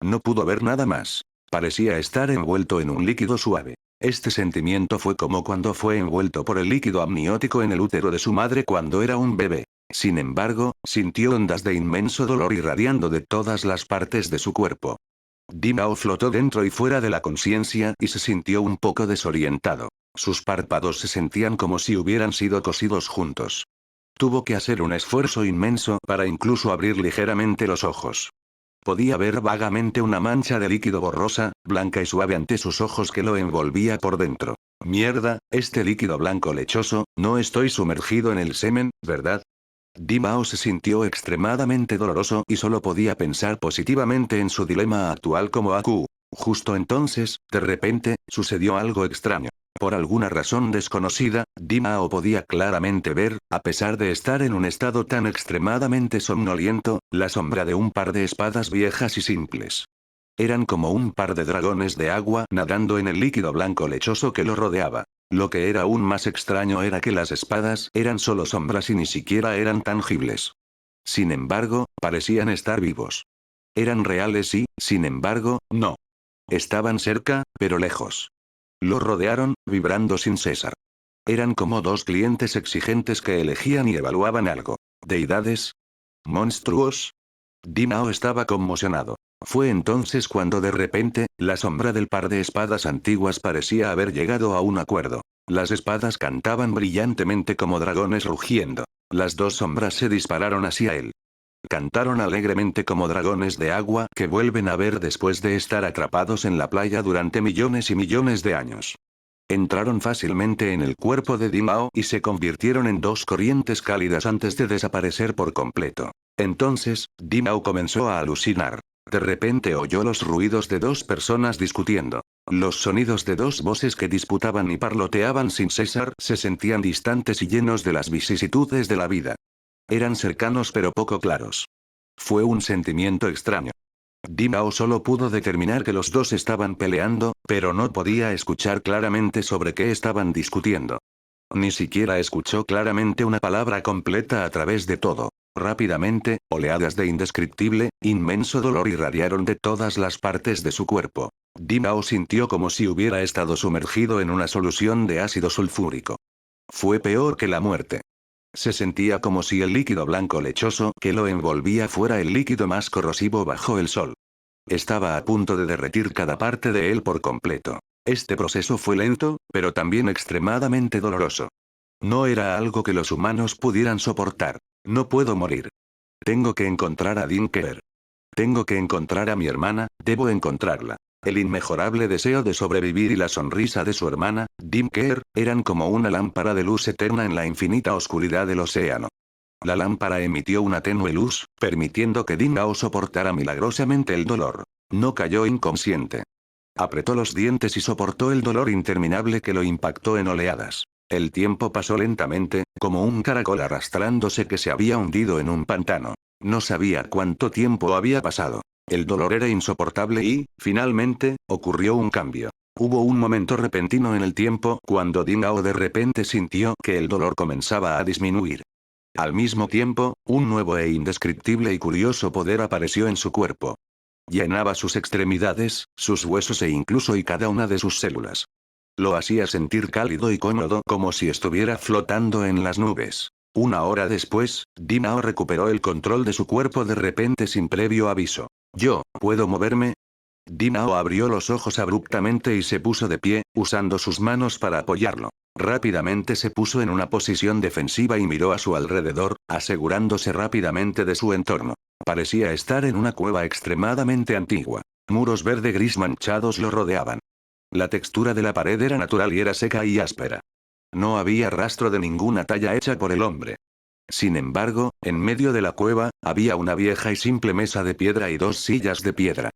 A: No pudo ver nada más. Parecía estar envuelto en un líquido suave. Este sentimiento fue como cuando fue envuelto por el líquido amniótico en el útero de su madre cuando era un bebé. Sin embargo, sintió ondas de inmenso dolor irradiando de todas las partes de su cuerpo. Dimao flotó dentro y fuera de la conciencia y se sintió un poco desorientado. Sus párpados se sentían como si hubieran sido cosidos juntos. Tuvo que hacer un esfuerzo inmenso para incluso abrir ligeramente los ojos. Podía ver vagamente una mancha de líquido borrosa, blanca y suave ante sus ojos que lo envolvía por dentro. Mierda, este líquido blanco lechoso, no estoy sumergido en el semen, ¿verdad? Dimao se sintió extremadamente doloroso y solo podía pensar positivamente en su dilema actual como Aku. Justo entonces, de repente, sucedió algo extraño. Por alguna razón desconocida, Dimao podía claramente ver, a pesar de estar en un estado tan extremadamente somnoliento, la sombra de un par de espadas viejas y simples. Eran como un par de dragones de agua nadando en el líquido blanco lechoso que lo rodeaba. Lo que era aún más extraño era que las espadas eran solo sombras y ni siquiera eran tangibles. Sin embargo, parecían estar vivos. Eran reales y, sin embargo, no. Estaban cerca, pero lejos. Lo rodearon, vibrando sin cesar. Eran como dos clientes exigentes que elegían y evaluaban algo. ¿Deidades? ¿Monstruos? Dimao estaba conmocionado. Fue entonces cuando de repente, la sombra del par de espadas antiguas parecía haber llegado a un acuerdo. Las espadas cantaban brillantemente como dragones rugiendo. Las dos sombras se dispararon hacia él. Cantaron alegremente como dragones de agua que vuelven a ver después de estar atrapados en la playa durante millones y millones de años. Entraron fácilmente en el cuerpo de Dimao y se convirtieron en dos corrientes cálidas antes de desaparecer por completo. Entonces, Dimao comenzó a alucinar. De repente oyó los ruidos de dos personas discutiendo. Los sonidos de dos voces que disputaban y parloteaban sin cesar se sentían distantes y llenos de las vicisitudes de la vida. Eran cercanos pero poco claros. Fue un sentimiento extraño. Dimao solo pudo determinar que los dos estaban peleando, pero no podía escuchar claramente sobre qué estaban discutiendo. Ni siquiera escuchó claramente una palabra completa a través de todo. Rápidamente, oleadas de indescriptible, inmenso dolor irradiaron de todas las partes de su cuerpo. Dimao sintió como si hubiera estado sumergido en una solución de ácido sulfúrico. Fue peor que la muerte. Se sentía como si el líquido blanco lechoso que lo envolvía fuera el líquido más corrosivo bajo el sol. Estaba a punto de derretir cada parte de él por completo. Este proceso fue lento, pero también extremadamente doloroso. No era algo que los humanos pudieran soportar. No puedo morir. Tengo que encontrar a Dinker. Tengo que encontrar a mi hermana, debo encontrarla. El inmejorable deseo de sobrevivir y la sonrisa de su hermana, Dinker, eran como una lámpara de luz eterna en la infinita oscuridad del océano. La lámpara emitió una tenue luz, permitiendo que Dingao soportara milagrosamente el dolor. No cayó inconsciente. Apretó los dientes y soportó el dolor interminable que lo impactó en oleadas. El tiempo pasó lentamente, como un caracol arrastrándose que se había hundido en un pantano. No sabía cuánto tiempo había pasado. El dolor era insoportable y, finalmente, ocurrió un cambio. Hubo un momento repentino en el tiempo cuando Dingao de repente sintió que el dolor comenzaba a disminuir. Al mismo tiempo, un nuevo e indescriptible y curioso poder apareció en su cuerpo. Llenaba sus extremidades, sus huesos e incluso y cada una de sus células. Lo hacía sentir cálido y cómodo como si estuviera flotando en las nubes. Una hora después, Dinao recuperó el control de su cuerpo de repente sin previo aviso. ¿Yo puedo moverme? Dinao abrió los ojos abruptamente y se puso de pie, usando sus manos para apoyarlo. Rápidamente se puso en una posición defensiva y miró a su alrededor, asegurándose rápidamente de su entorno. Parecía estar en una cueva extremadamente antigua. Muros verde-gris manchados lo rodeaban. La textura de la pared era natural y era seca y áspera. No había rastro de ninguna talla hecha por el hombre. Sin embargo, en medio de la cueva, había una vieja y simple mesa de piedra y dos sillas de piedra.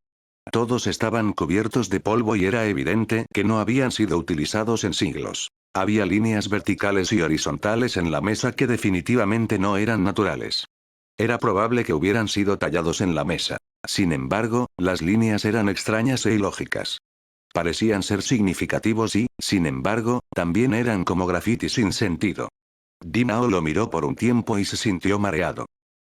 A: Todos estaban cubiertos de polvo y era evidente que no habían sido utilizados en siglos. Había líneas verticales y horizontales en la mesa que definitivamente no eran naturales. Era probable que hubieran sido tallados en la mesa. Sin embargo, las líneas eran extrañas e ilógicas. Parecían ser significativos y, sin embargo, también eran como grafiti sin sentido. Dinao lo miró por un tiempo y se sintió mareado.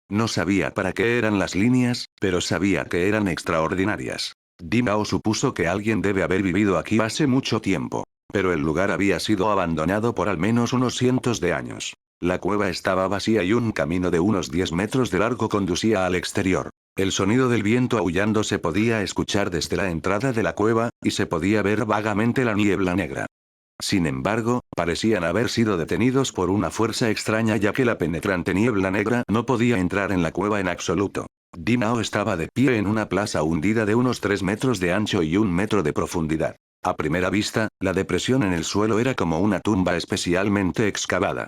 A: No sabía para qué eran las líneas, pero sabía que eran extraordinarias. Dinao supuso que alguien debe haber vivido aquí hace mucho tiempo. Pero el lugar había sido abandonado por al menos unos cientos de años. La cueva estaba vacía y un camino de unos 10 metros de largo conducía al exterior. El sonido del viento aullando se podía escuchar desde la entrada de la cueva, y se podía ver vagamente la niebla negra. Sin embargo, parecían haber sido detenidos por una fuerza extraña ya que la penetrante niebla negra no podía entrar en la cueva en absoluto. Dinao estaba de pie en una plaza hundida de unos 3 metros de ancho y 1 metro de profundidad. A primera vista, la depresión en el suelo era como una tumba especialmente excavada.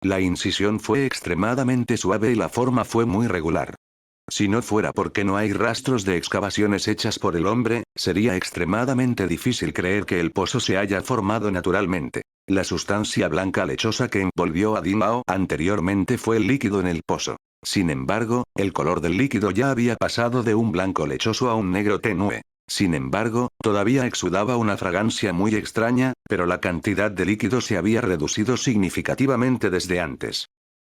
A: La incisión fue extremadamente suave y la forma fue muy regular. Si no fuera porque no hay rastros de excavaciones hechas por el hombre, sería extremadamente difícil creer que el pozo se haya formado naturalmente. La sustancia blanca lechosa que envolvió a Dinao anteriormente fue el líquido en el pozo. Sin embargo, el color del líquido ya había pasado de un blanco lechoso a un negro tenue. Sin embargo, todavía exudaba una fragancia muy extraña, pero la cantidad de líquido se había reducido significativamente desde antes.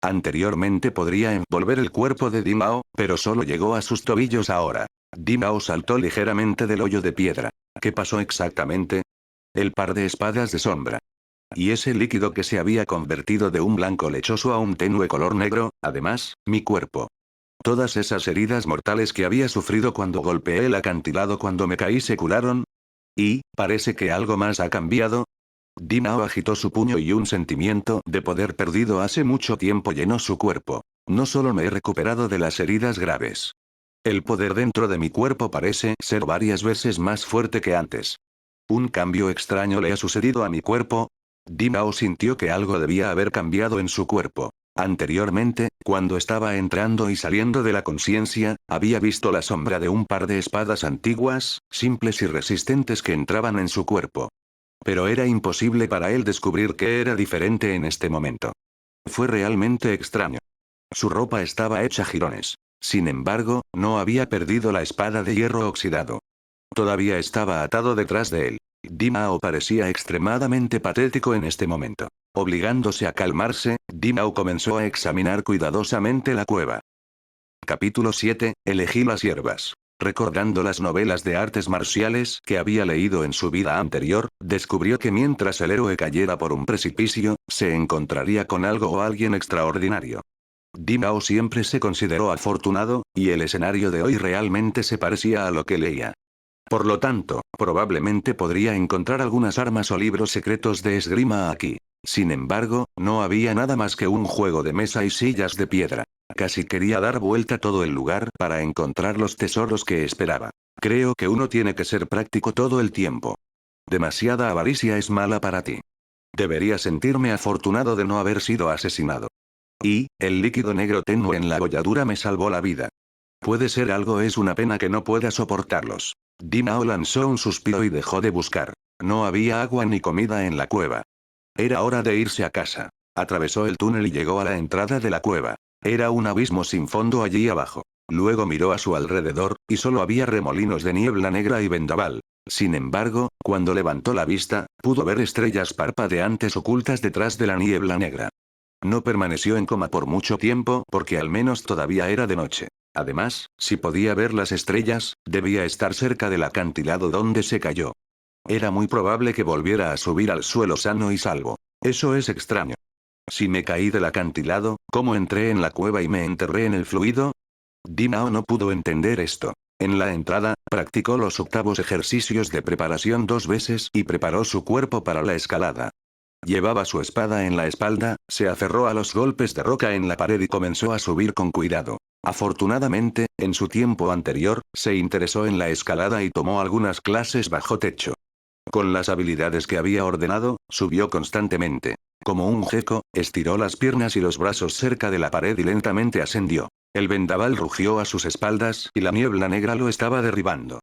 A: Anteriormente podría envolver el cuerpo de Dinao, pero solo llegó a sus tobillos ahora. Dinao saltó ligeramente del hoyo de piedra. ¿Qué pasó exactamente? El par de espadas de sombra. Y ese líquido que se había convertido de un blanco lechoso a un tenue color negro, además, mi cuerpo. Todas esas heridas mortales que había sufrido cuando golpeé el acantilado cuando me caí se curaron. Y, parece que algo más ha cambiado. Dinao agitó su puño y un sentimiento de poder perdido hace mucho tiempo llenó su cuerpo. No solo me he recuperado de las heridas graves. El poder dentro de mi cuerpo parece ser varias veces más fuerte que antes. Un cambio extraño le ha sucedido a mi cuerpo. Dinao sintió que algo debía haber cambiado en su cuerpo. Anteriormente, cuando estaba entrando y saliendo de la conciencia, había visto la sombra de un par de espadas antiguas, simples y resistentes que entraban en su cuerpo. Pero era imposible para él descubrir qué era diferente en este momento. Fue realmente extraño. Su ropa estaba hecha jirones. Sin embargo, no había perdido la espada de hierro oxidado. Todavía estaba atado detrás de él. Dinao parecía extremadamente patético en este momento. Obligándose a calmarse, Dinao comenzó a examinar cuidadosamente la cueva. Capítulo 7. Elegí las hierbas. Recordando las novelas de artes marciales que había leído en su vida anterior, descubrió que mientras el héroe cayera por un precipicio, se encontraría con algo o alguien extraordinario. Dinao siempre se consideró afortunado, y el escenario de hoy realmente se parecía a lo que leía. Por lo tanto, probablemente podría encontrar algunas armas o libros secretos de esgrima aquí. Sin embargo, no había nada más que un juego de mesa y sillas de piedra. Casi quería dar vuelta todo el lugar para encontrar los tesoros que esperaba. Creo que uno tiene que ser práctico todo el tiempo. Demasiada avaricia es mala para ti. Debería sentirme afortunado de no haber sido asesinado. Y, el líquido negro tenue en la bolladura me salvó la vida. Puede ser algo, es una pena que no pueda soportarlos. Dimao lanzó un suspiro y dejó de buscar. No había agua ni comida en la cueva. Era hora de irse a casa. Atravesó el túnel y llegó a la entrada de la cueva. Era un abismo sin fondo allí abajo. Luego miró a su alrededor, y solo había remolinos de niebla negra y vendaval. Sin embargo, cuando levantó la vista, pudo ver estrellas parpadeantes ocultas detrás de la niebla negra. No permaneció en coma por mucho tiempo porque al menos todavía era de noche. Además, si podía ver las estrellas, debía estar cerca del acantilado donde se cayó. Era muy probable que volviera a subir al suelo sano y salvo. Eso es extraño. Si me caí del acantilado, ¿cómo entré en la cueva y me enterré en el fluido? Dimao no pudo entender esto. En la entrada, practicó los octavos ejercicios de preparación 2 veces y preparó su cuerpo para la escalada. Llevaba su espada en la espalda, se aferró a los golpes de roca en la pared y comenzó a subir con cuidado. Afortunadamente, en su tiempo anterior, se interesó en la escalada y tomó algunas clases bajo techo. Con las habilidades que había ordenado, subió constantemente. Como un gecko, estiró las piernas y los brazos cerca de la pared y lentamente ascendió. El vendaval rugió a sus espaldas y la niebla negra lo estaba derribando.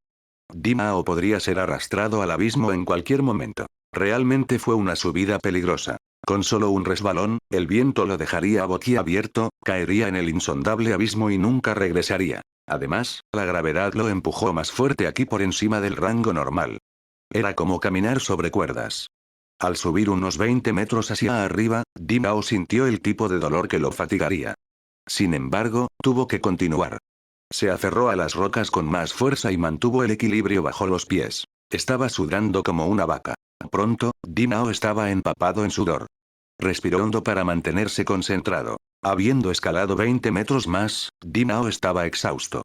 A: Dimao podría ser arrastrado al abismo en cualquier momento. Realmente fue una subida peligrosa. Con solo un resbalón, el viento lo dejaría boquiabierto, caería en el insondable abismo y nunca regresaría. Además, la gravedad lo empujó más fuerte aquí por encima del rango normal. Era como caminar sobre cuerdas. Al subir unos 20 metros hacia arriba, Dimao sintió el tipo de dolor que lo fatigaría. Sin embargo, tuvo que continuar. Se aferró a las rocas con más fuerza y mantuvo el equilibrio bajo los pies. Estaba sudando como una vaca. Pronto, Dimao estaba empapado en sudor. Respiró hondo para mantenerse concentrado. Habiendo escalado 20 metros más, Dimao estaba exhausto.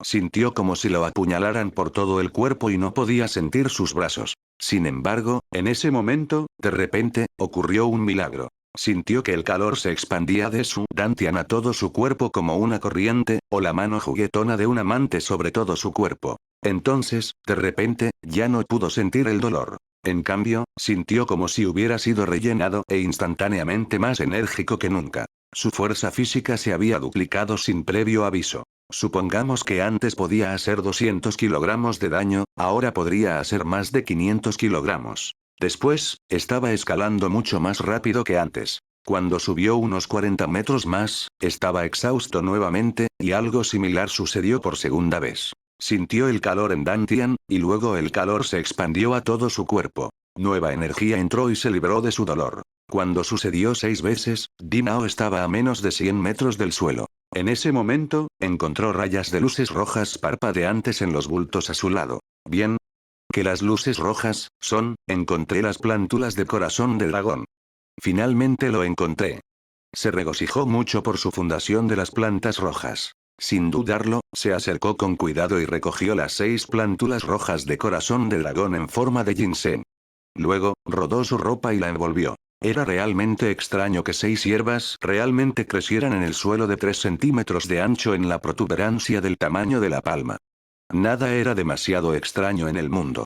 A: Sintió como si lo apuñalaran por todo el cuerpo y no podía sentir sus brazos. Sin embargo, en ese momento, de repente, ocurrió un milagro. Sintió que el calor se expandía de su dantian a todo su cuerpo como una corriente, o la mano juguetona de un amante sobre todo su cuerpo. Entonces, de repente, ya no pudo sentir el dolor. En cambio, sintió como si hubiera sido rellenado e instantáneamente más enérgico que nunca. Su fuerza física se había duplicado sin previo aviso. Supongamos que antes podía hacer 200 kilogramos de daño, ahora podría hacer más de 500 kilogramos. Después, estaba escalando mucho más rápido que antes. Cuando subió unos 40 metros más, estaba exhausto nuevamente, y algo similar sucedió por segunda vez. Sintió el calor en Dantian, y luego el calor se expandió a todo su cuerpo. Nueva energía entró y se libró de su dolor. Cuando sucedió 6 veces, Dimao estaba a menos de 100 metros del suelo. En ese momento, encontró rayas de luces rojas parpadeantes en los bultos a su lado. Bien. Que las luces rojas encontré las plántulas de corazón de dragón. Finalmente lo encontré. Se regocijó mucho por su fundación de las plantas rojas. Sin dudarlo, se acercó con cuidado y recogió las 6 plántulas rojas de corazón de dragón en forma de ginseng. Luego, rodó su ropa y la envolvió. Era realmente extraño que 6 hierbas realmente crecieran en el suelo de 3 centímetros de ancho en la protuberancia del tamaño de la palma. Nada era demasiado extraño en el mundo.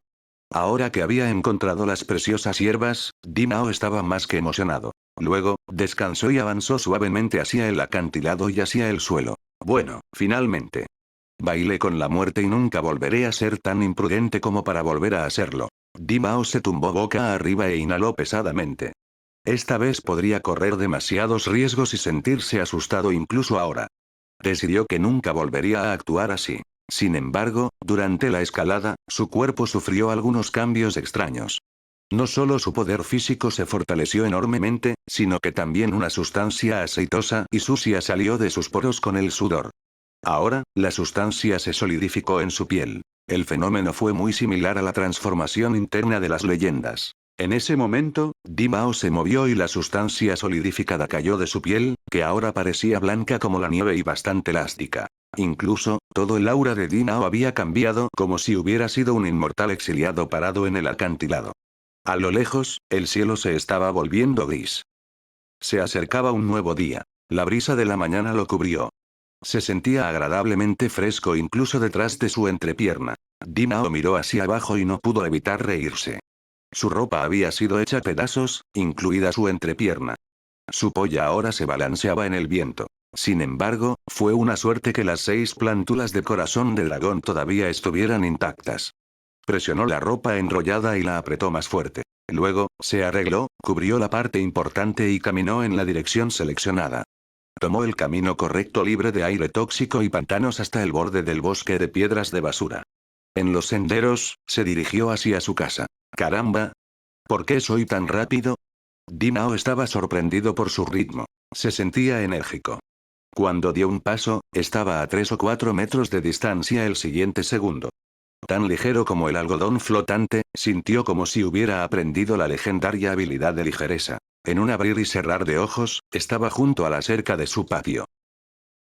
A: Ahora que había encontrado las preciosas hierbas, Dimao estaba más que emocionado. Luego, descansó y avanzó suavemente hacia el acantilado y hacia el suelo. Bueno, finalmente. Bailé con la muerte y nunca volveré a ser tan imprudente como para volver a hacerlo. Dimao se tumbó boca arriba e inhaló pesadamente. Esta vez podría correr demasiados riesgos y sentirse asustado incluso ahora. Decidió que nunca volvería a actuar así. Sin embargo, durante la escalada, su cuerpo sufrió algunos cambios extraños. No solo su poder físico se fortaleció enormemente, sino que también una sustancia aceitosa y sucia salió de sus poros con el sudor. Ahora, la sustancia se solidificó en su piel. El fenómeno fue muy similar a la transformación interna de las leyendas. En ese momento, Dimao se movió y la sustancia solidificada cayó de su piel, que ahora parecía blanca como la nieve y bastante elástica. Incluso, todo el aura de Dinao había cambiado como si hubiera sido un inmortal exiliado parado en el acantilado. A lo lejos, el cielo se estaba volviendo gris. Se acercaba un nuevo día. La brisa de la mañana lo cubrió. Se sentía agradablemente fresco incluso detrás de su entrepierna. Dinao miró hacia abajo y no pudo evitar reírse. Su ropa había sido hecha pedazos, incluida su entrepierna. Su polla ahora se balanceaba en el viento. Sin embargo, fue una suerte que las 6 plántulas de corazón de dragón todavía estuvieran intactas. Presionó la ropa enrollada y la apretó más fuerte. Luego, se arregló, cubrió la parte importante y caminó en la dirección seleccionada. Tomó el camino correcto libre de aire tóxico y pantanos hasta el borde del bosque de piedras de basura. En los senderos, se dirigió hacia su casa. ¡Caramba! ¿Por qué soy tan rápido? Dinao estaba sorprendido por su ritmo. Se sentía enérgico. Cuando dio un paso, estaba a 3 o 4 metros de distancia el siguiente segundo. Tan ligero como el algodón flotante, sintió como si hubiera aprendido la legendaria habilidad de ligereza. En un abrir y cerrar de ojos, estaba junto a la cerca de su patio.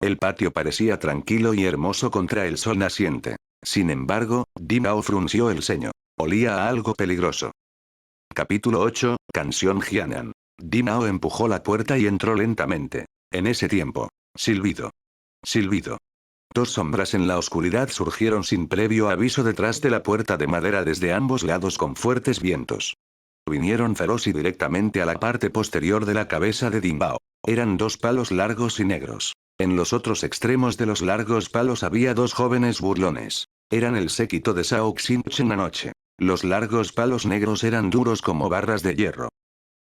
A: El patio parecía tranquilo y hermoso contra el sol naciente. Sin embargo, Dinao frunció el ceño. Olía a algo peligroso. Capítulo 8, Canción Hyanan. Dinao empujó la puerta y entró lentamente. En ese tiempo. Silbido. Silbido. 2 sombras en la oscuridad surgieron sin previo aviso detrás de la puerta de madera desde ambos lados con fuertes vientos. Vinieron feroz y directamente a la parte posterior de la cabeza de Dinbao. Eran 2 palos largos y negros. En los otros extremos de los largos palos había 2 jóvenes burlones. Eran el séquito de Shao Xinchen anoche. Los largos palos negros eran duros como barras de hierro.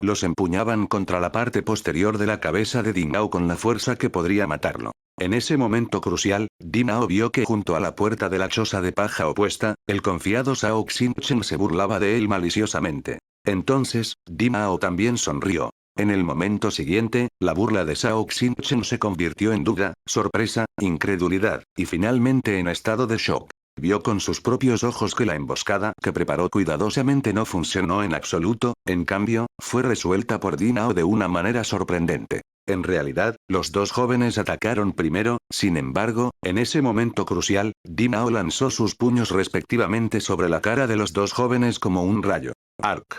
A: Los empuñaban contra la parte posterior de la cabeza de Dinao con la fuerza que podría matarlo. En ese momento crucial, Dinao vio que junto a la puerta de la choza de paja opuesta, el confiado Shao Xinchen se burlaba de él maliciosamente. Entonces, Dinao también sonrió. En el momento siguiente, la burla de Shao Xinchen se convirtió en duda, sorpresa, incredulidad, y finalmente en estado de shock. Vio con sus propios ojos que la emboscada que preparó cuidadosamente no funcionó en absoluto, en cambio, fue resuelta por Dinao de una manera sorprendente. En realidad, los 2 jóvenes atacaron primero, sin embargo, en ese momento crucial, Dinao lanzó sus puños respectivamente sobre la cara de los 2 jóvenes como un rayo. Arc.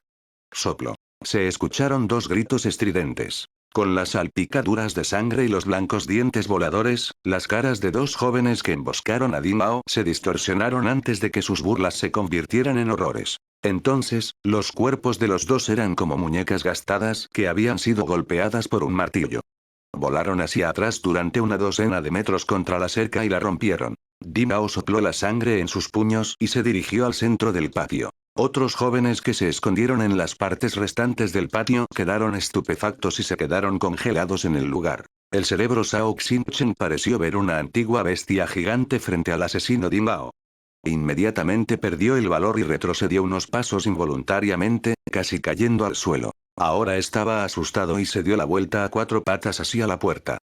A: Soplo. Se escucharon 2 gritos estridentes. Con las salpicaduras de sangre y los blancos dientes voladores, las caras de 2 jóvenes que emboscaron a Dinao se distorsionaron antes de que sus burlas se convirtieran en horrores. Entonces, los cuerpos de los 2 eran como muñecas gastadas que habían sido golpeadas por un martillo. Volaron hacia atrás durante una docena de metros contra la cerca y la rompieron. Dinao sopló la sangre en sus puños y se dirigió al centro del patio. Otros jóvenes que se escondieron en las partes restantes del patio quedaron estupefactos y se quedaron congelados en el lugar. El cerebro Shao Xinchen pareció ver una antigua bestia gigante frente al asesino Dinao. Inmediatamente perdió el valor y retrocedió unos pasos involuntariamente, casi cayendo al suelo. Ahora estaba asustado y se dio la vuelta a 4 patas hacia la puerta.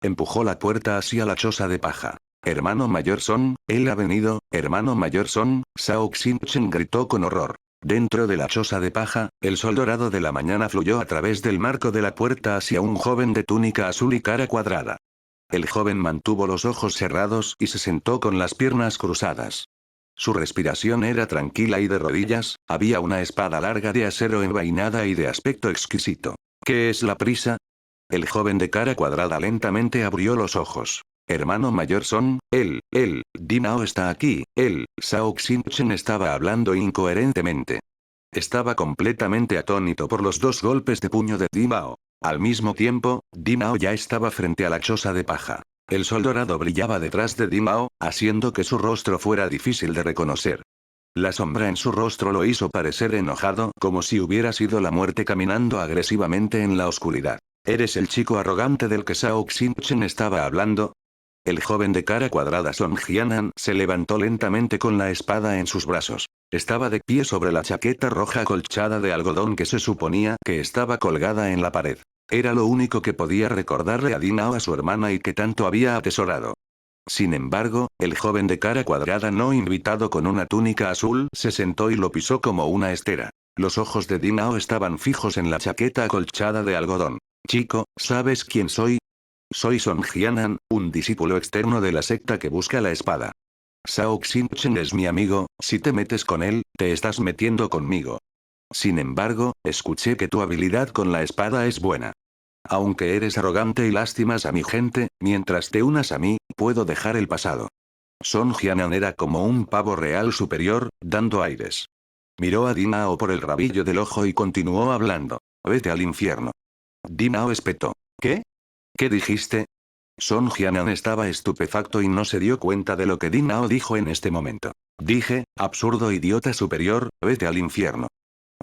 A: Empujó la puerta hacia la choza de paja. Hermano mayor Son, él ha venido, hermano mayor Son, Shao Xinchen gritó con horror. Dentro de la choza de paja, el sol dorado de la mañana fluyó a través del marco de la puerta hacia un joven de túnica azul y cara cuadrada. El joven mantuvo los ojos cerrados y se sentó con las piernas cruzadas. Su respiración era tranquila y de rodillas, había una espada larga de acero envainada y de aspecto exquisito. ¿Qué es la prisa? El joven de cara cuadrada lentamente abrió los ojos. Hermano mayor Son, Dinao está aquí, Shao Xinchen estaba hablando incoherentemente. Estaba completamente atónito por los 2 golpes de puño de Dinao. Al mismo tiempo, Dinao ya estaba frente a la choza de paja. El sol dorado brillaba detrás de Dinao, haciendo que su rostro fuera difícil de reconocer. La sombra en su rostro lo hizo parecer enojado, como si hubiera sido la muerte caminando agresivamente en la oscuridad. ¿Eres el chico arrogante del que Shao Xinchen estaba hablando? El joven de cara cuadrada Son Hyanan se levantó lentamente con la espada en sus brazos. Estaba de pie sobre la chaqueta roja acolchada de algodón que se suponía que estaba colgada en la pared. Era lo único que podía recordarle a Dinao a su hermana y que tanto había atesorado. Sin embargo, el joven de cara cuadrada no invitado con una túnica azul se sentó y lo pisó como una estera. Los ojos de Dinao estaban fijos en la chaqueta acolchada de algodón. Chico, ¿sabes quién soy? Soy Song Jianan, un discípulo externo de la secta que busca la espada. Shao Xingchen es mi amigo, si te metes con él, te estás metiendo conmigo. Sin embargo, escuché que tu habilidad con la espada es buena. Aunque eres arrogante y lastimas a mi gente, mientras te unas a mí, puedo dejar el pasado. Song Jianan era como un pavo real superior, dando aires. Miró a Dinao por el rabillo del ojo y continuó hablando. Vete al infierno. Dinao espetó. ¿Qué? ¿Qué dijiste? Song Jianan estaba estupefacto y no se dio cuenta de lo que Dinao dijo en este momento. Dije, absurdo idiota superior, vete al infierno.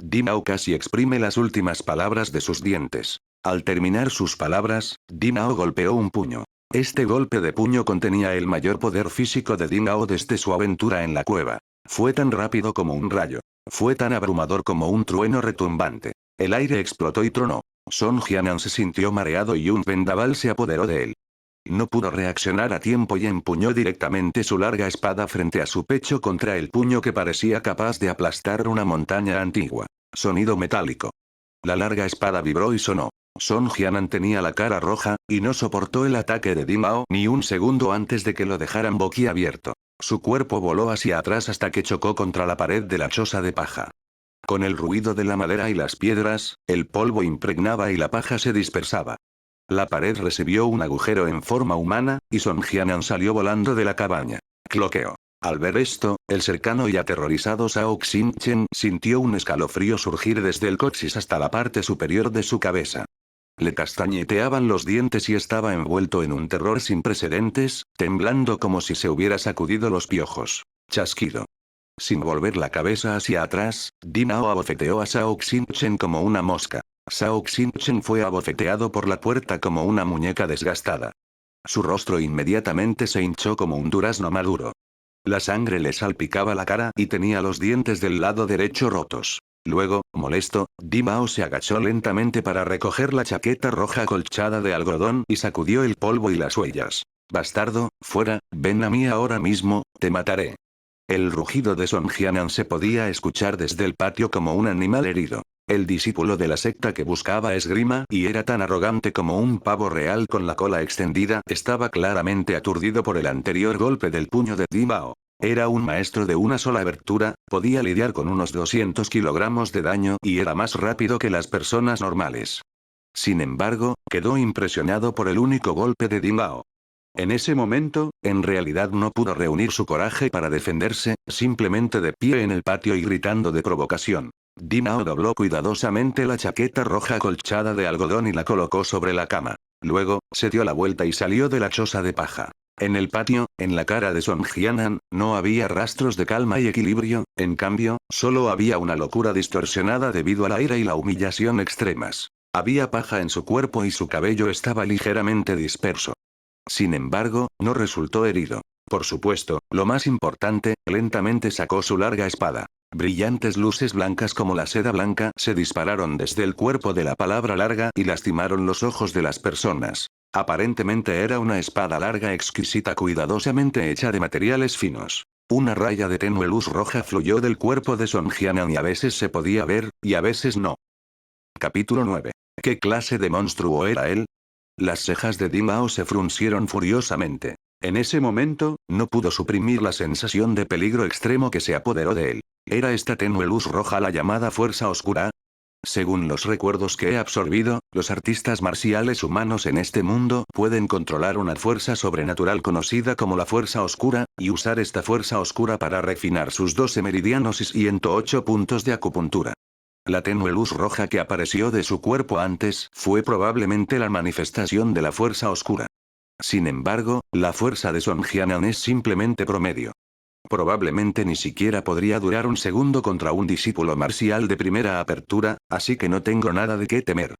A: Dinao casi exprime las últimas palabras de sus dientes. Al terminar sus palabras, Dinao golpeó un puño. Este golpe de puño contenía el mayor poder físico de Dinao desde su aventura en la cueva. Fue tan rápido como un rayo. Fue tan abrumador como un trueno retumbante. El aire explotó y tronó. Song Jianan se sintió mareado y un vendaval se apoderó de él. No pudo reaccionar a tiempo y empuñó directamente su larga espada frente a su pecho contra el puño que parecía capaz de aplastar una montaña antigua. Sonido metálico. La larga espada vibró y sonó. Song Jianan tenía la cara roja, y no soportó el ataque de Dimao ni un segundo antes de que lo dejaran boquiabierto. Su cuerpo voló hacia atrás hasta que chocó contra la pared de la choza de paja. Con el ruido de la madera y las piedras, el polvo impregnaba y la paja se dispersaba. La pared recibió un agujero en forma humana, y Song Jianan salió volando de la cabaña. Cloqueó. Al ver esto, el cercano y aterrorizado Shao Xingchen sintió un escalofrío surgir desde el coxis hasta la parte superior de su cabeza. Le castañeteaban los dientes y estaba envuelto en un terror sin precedentes, temblando como si se hubiera sacudido los piojos. Chasquido. Sin volver la cabeza hacia atrás, Dinao abofeteó a Shao Xingchen como una mosca. Shao Xingchen fue abofeteado por la puerta como una muñeca desgastada. Su rostro inmediatamente se hinchó como un durazno maduro. La sangre le salpicaba la cara y tenía los dientes del lado derecho rotos. Luego, molesto, Dimao se agachó lentamente para recoger la chaqueta roja colchada de algodón y sacudió el polvo y las huellas. Bastardo, fuera, ven a mí ahora mismo, te mataré. El rugido de Song Jianan se podía escuchar desde el patio como un animal herido. El discípulo de la secta que buscaba esgrima y era tan arrogante como un pavo real con la cola extendida estaba claramente aturdido por el anterior golpe del puño de Dimao. Era un maestro de una sola abertura, podía lidiar con unos 200 kilogramos de daño y era más rápido que las personas normales. Sin embargo, quedó impresionado por el único golpe de Dimao. En ese momento, en realidad no pudo reunir su coraje para defenderse, simplemente de pie en el patio y gritando de provocación. Dinao dobló cuidadosamente la chaqueta roja colchada de algodón y la colocó sobre la cama. Luego, se dio la vuelta y salió de la choza de paja. En el patio, en la cara de Song Jianan, no había rastros de calma y equilibrio, en cambio, solo había una locura distorsionada debido a la ira y la humillación extremas. Había paja en su cuerpo y su cabello estaba ligeramente disperso. Sin embargo, no resultó herido. Por supuesto, lo más importante, lentamente sacó su larga espada. Brillantes luces blancas como la seda blanca se dispararon desde el cuerpo de la palabra larga y lastimaron los ojos de las personas. Aparentemente era una espada larga exquisita cuidadosamente hecha de materiales finos. Una raya de tenue luz roja fluyó del cuerpo de Song Jianan y a veces se podía ver, y a veces no. Capítulo 9. ¿Qué clase de monstruo era él? Las cejas de Dimao se fruncieron furiosamente. En ese momento, no pudo suprimir la sensación de peligro extremo que se apoderó de él. ¿Era esta tenue luz roja la llamada fuerza oscura? Según los recuerdos que he absorbido, los artistas marciales humanos en este mundo pueden controlar una fuerza sobrenatural conocida como la fuerza oscura, y usar esta fuerza oscura para refinar sus 12 meridianos y 108 puntos de acupuntura. La tenue luz roja que apareció de su cuerpo antes fue probablemente la manifestación de la fuerza oscura. Sin embargo, la fuerza de Song Jianan es simplemente promedio. Probablemente ni siquiera podría durar un segundo contra un discípulo marcial de primera apertura, así que no tengo nada de qué temer.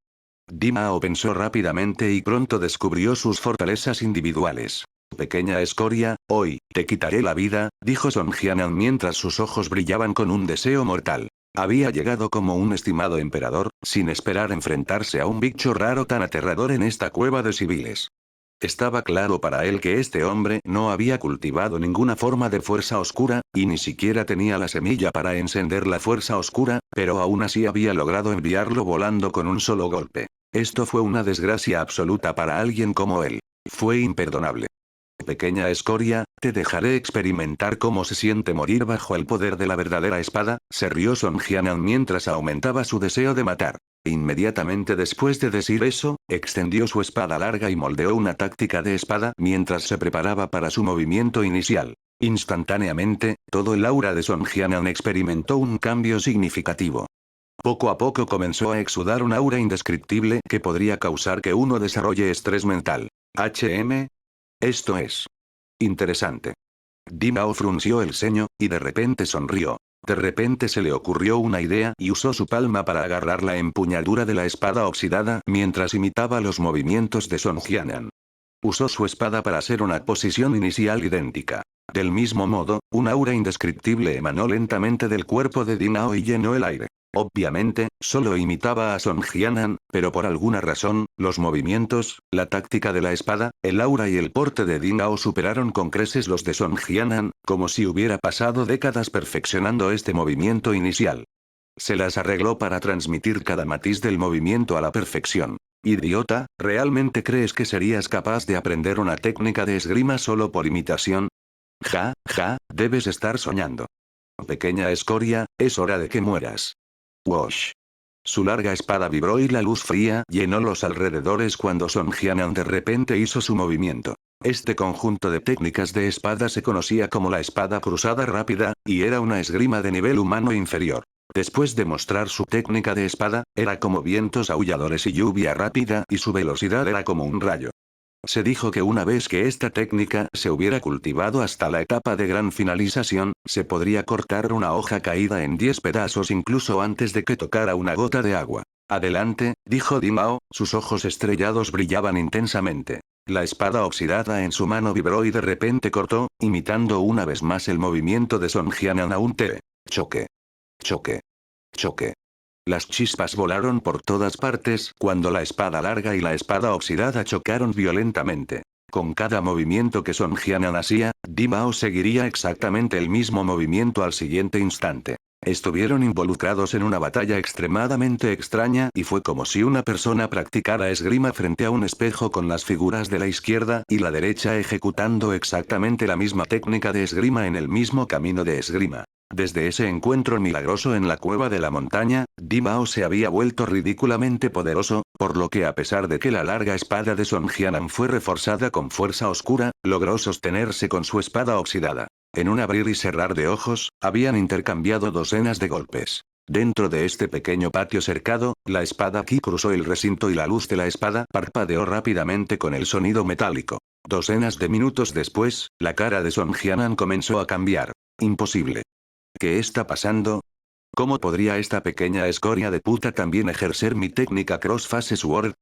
A: Dimao pensó rápidamente y pronto descubrió sus fortalezas individuales. Pequeña escoria, hoy, te quitaré la vida, dijo Song Jianan mientras sus ojos brillaban con un deseo mortal. Había llegado como un estimado emperador, sin esperar enfrentarse a un bicho raro tan aterrador en esta cueva de civiles. Estaba claro para él que este hombre no había cultivado ninguna forma de fuerza oscura, y ni siquiera tenía la semilla para encender la fuerza oscura, pero aún así había logrado enviarlo volando con un solo golpe. Esto fue una desgracia absoluta para alguien como él. Fue imperdonable. Pequeña escoria, te dejaré experimentar cómo se siente morir bajo el poder de la verdadera espada, se rió Song Jianan mientras aumentaba su deseo de matar. Inmediatamente después de decir eso, extendió su espada larga y moldeó una táctica de espada mientras se preparaba para su movimiento inicial. Instantáneamente, todo el aura de Song Jianan experimentó un cambio significativo. Poco a poco comenzó a exudar un aura indescriptible que podría causar que uno desarrolle estrés mental. Esto es interesante. Dimao frunció el ceño, y de repente sonrió. De repente se le ocurrió una idea y usó su palma para agarrar la empuñadura de la espada oxidada mientras imitaba los movimientos de Song Jianan. Usó su espada para hacer una posición inicial idéntica. Del mismo modo, un aura indescriptible emanó lentamente del cuerpo de Dimao y llenó el aire. Obviamente, solo imitaba a Song Jianan, pero por alguna razón, los movimientos, la táctica de la espada, el aura y el porte de Dimao superaron con creces los de Song Jianan, como si hubiera pasado décadas perfeccionando este movimiento inicial. Se las arregló para transmitir cada matiz del movimiento a la perfección. Idiota, ¿realmente crees que serías capaz de aprender una técnica de esgrima solo por imitación? Ja, debes estar soñando. Pequeña escoria, es hora de que mueras. Wosh. Su larga espada vibró y la luz fría llenó los alrededores cuando Song Jianan de repente hizo su movimiento. Este conjunto de técnicas de espada se conocía como la espada cruzada rápida, y era una esgrima de nivel humano inferior. Después de mostrar su técnica de espada, era como vientos aulladores y lluvia rápida y su velocidad era como un rayo. Se dijo que una vez que esta técnica se hubiera cultivado hasta la etapa de gran finalización, se podría cortar una hoja caída en 10 pedazos incluso antes de que tocara una gota de agua. Adelante, dijo Dimao, sus ojos estrellados brillaban intensamente. La espada oxidada en su mano vibró y de repente cortó, imitando una vez más el movimiento de Song Jianan a un te. Choque. Choque. Choque. Las chispas volaron por todas partes cuando la espada larga y la espada oxidada chocaron violentamente. Con cada movimiento que Song Jianan hacía, Dimao seguiría exactamente el mismo movimiento al siguiente instante. Estuvieron involucrados en una batalla extremadamente extraña y fue como si una persona practicara esgrima frente a un espejo con las figuras de la izquierda y la derecha ejecutando exactamente la misma técnica de esgrima en el mismo camino de esgrima. Desde ese encuentro milagroso en la cueva de la montaña, Dimao se había vuelto ridículamente poderoso, por lo que a pesar de que la larga espada de Song Jianan fue reforzada con fuerza oscura, logró sostenerse con su espada oxidada. En un abrir y cerrar de ojos, habían intercambiado docenas de golpes. Dentro de este pequeño patio cercado, la espada Ki cruzó el recinto y la luz de la espada parpadeó rápidamente con el sonido metálico. Docenas de minutos después, la cara de Song Jianan comenzó a cambiar. Imposible. ¿Qué está pasando? ¿Cómo podría esta pequeña escoria de puta también ejercer mi técnica Crossface Sword?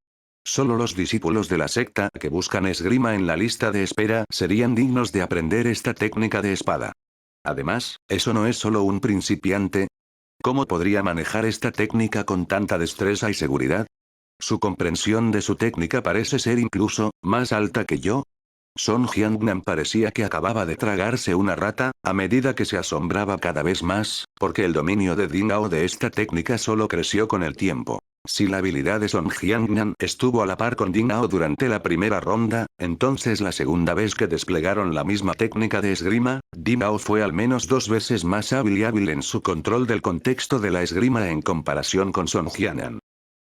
A: Solo los discípulos de la secta que buscan esgrima en la lista de espera serían dignos de aprender esta técnica de espada. Además, eso no es solo un principiante. ¿Cómo podría manejar esta técnica con tanta destreza y seguridad? Su comprensión de su técnica parece ser incluso más alta que yo. Song Jianan parecía que acababa de tragarse una rata, a medida que se asombraba cada vez más, porque el dominio de Dimao de esta técnica solo creció con el tiempo. Si la habilidad de Song Jianan estuvo a la par con Dimao durante la primera ronda, entonces la segunda vez que desplegaron la misma técnica de esgrima, Dimao fue al menos 2 veces más hábil y hábil en su control del contexto de la esgrima en comparación con Song Jianan.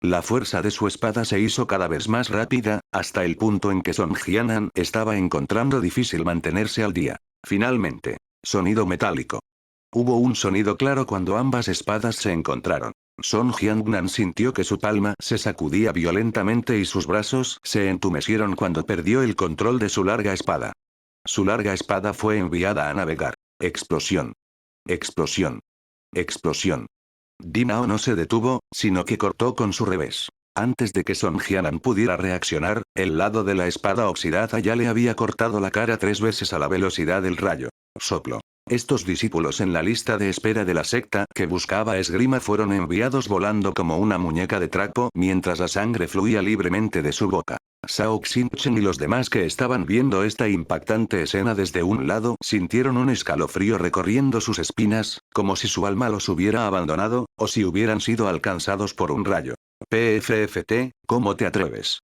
A: La fuerza de su espada se hizo cada vez más rápida, hasta el punto en que Song Jianan estaba encontrando difícil mantenerse al día. Finalmente. Sonido metálico. Hubo un sonido claro cuando ambas espadas se encontraron. Song Jianan sintió que su palma se sacudía violentamente y sus brazos se entumecieron cuando perdió el control de su larga espada. Su larga espada fue enviada a navegar. Explosión. Explosión. Explosión. Dimao no se detuvo, sino que cortó con su revés. Antes de que Song Jianan pudiera reaccionar, el lado de la espada oxidada ya le había cortado la cara 3 veces a la velocidad del rayo. Soplo. Estos discípulos en la lista de espera de la secta que buscaba esgrima fueron enviados volando como una muñeca de trapo mientras la sangre fluía libremente de su boca. Shao Xinchen y los demás que estaban viendo esta impactante escena desde un lado sintieron un escalofrío recorriendo sus espinas, como si su alma los hubiera abandonado, o si hubieran sido alcanzados por un rayo. PFFT, ¿cómo te atreves?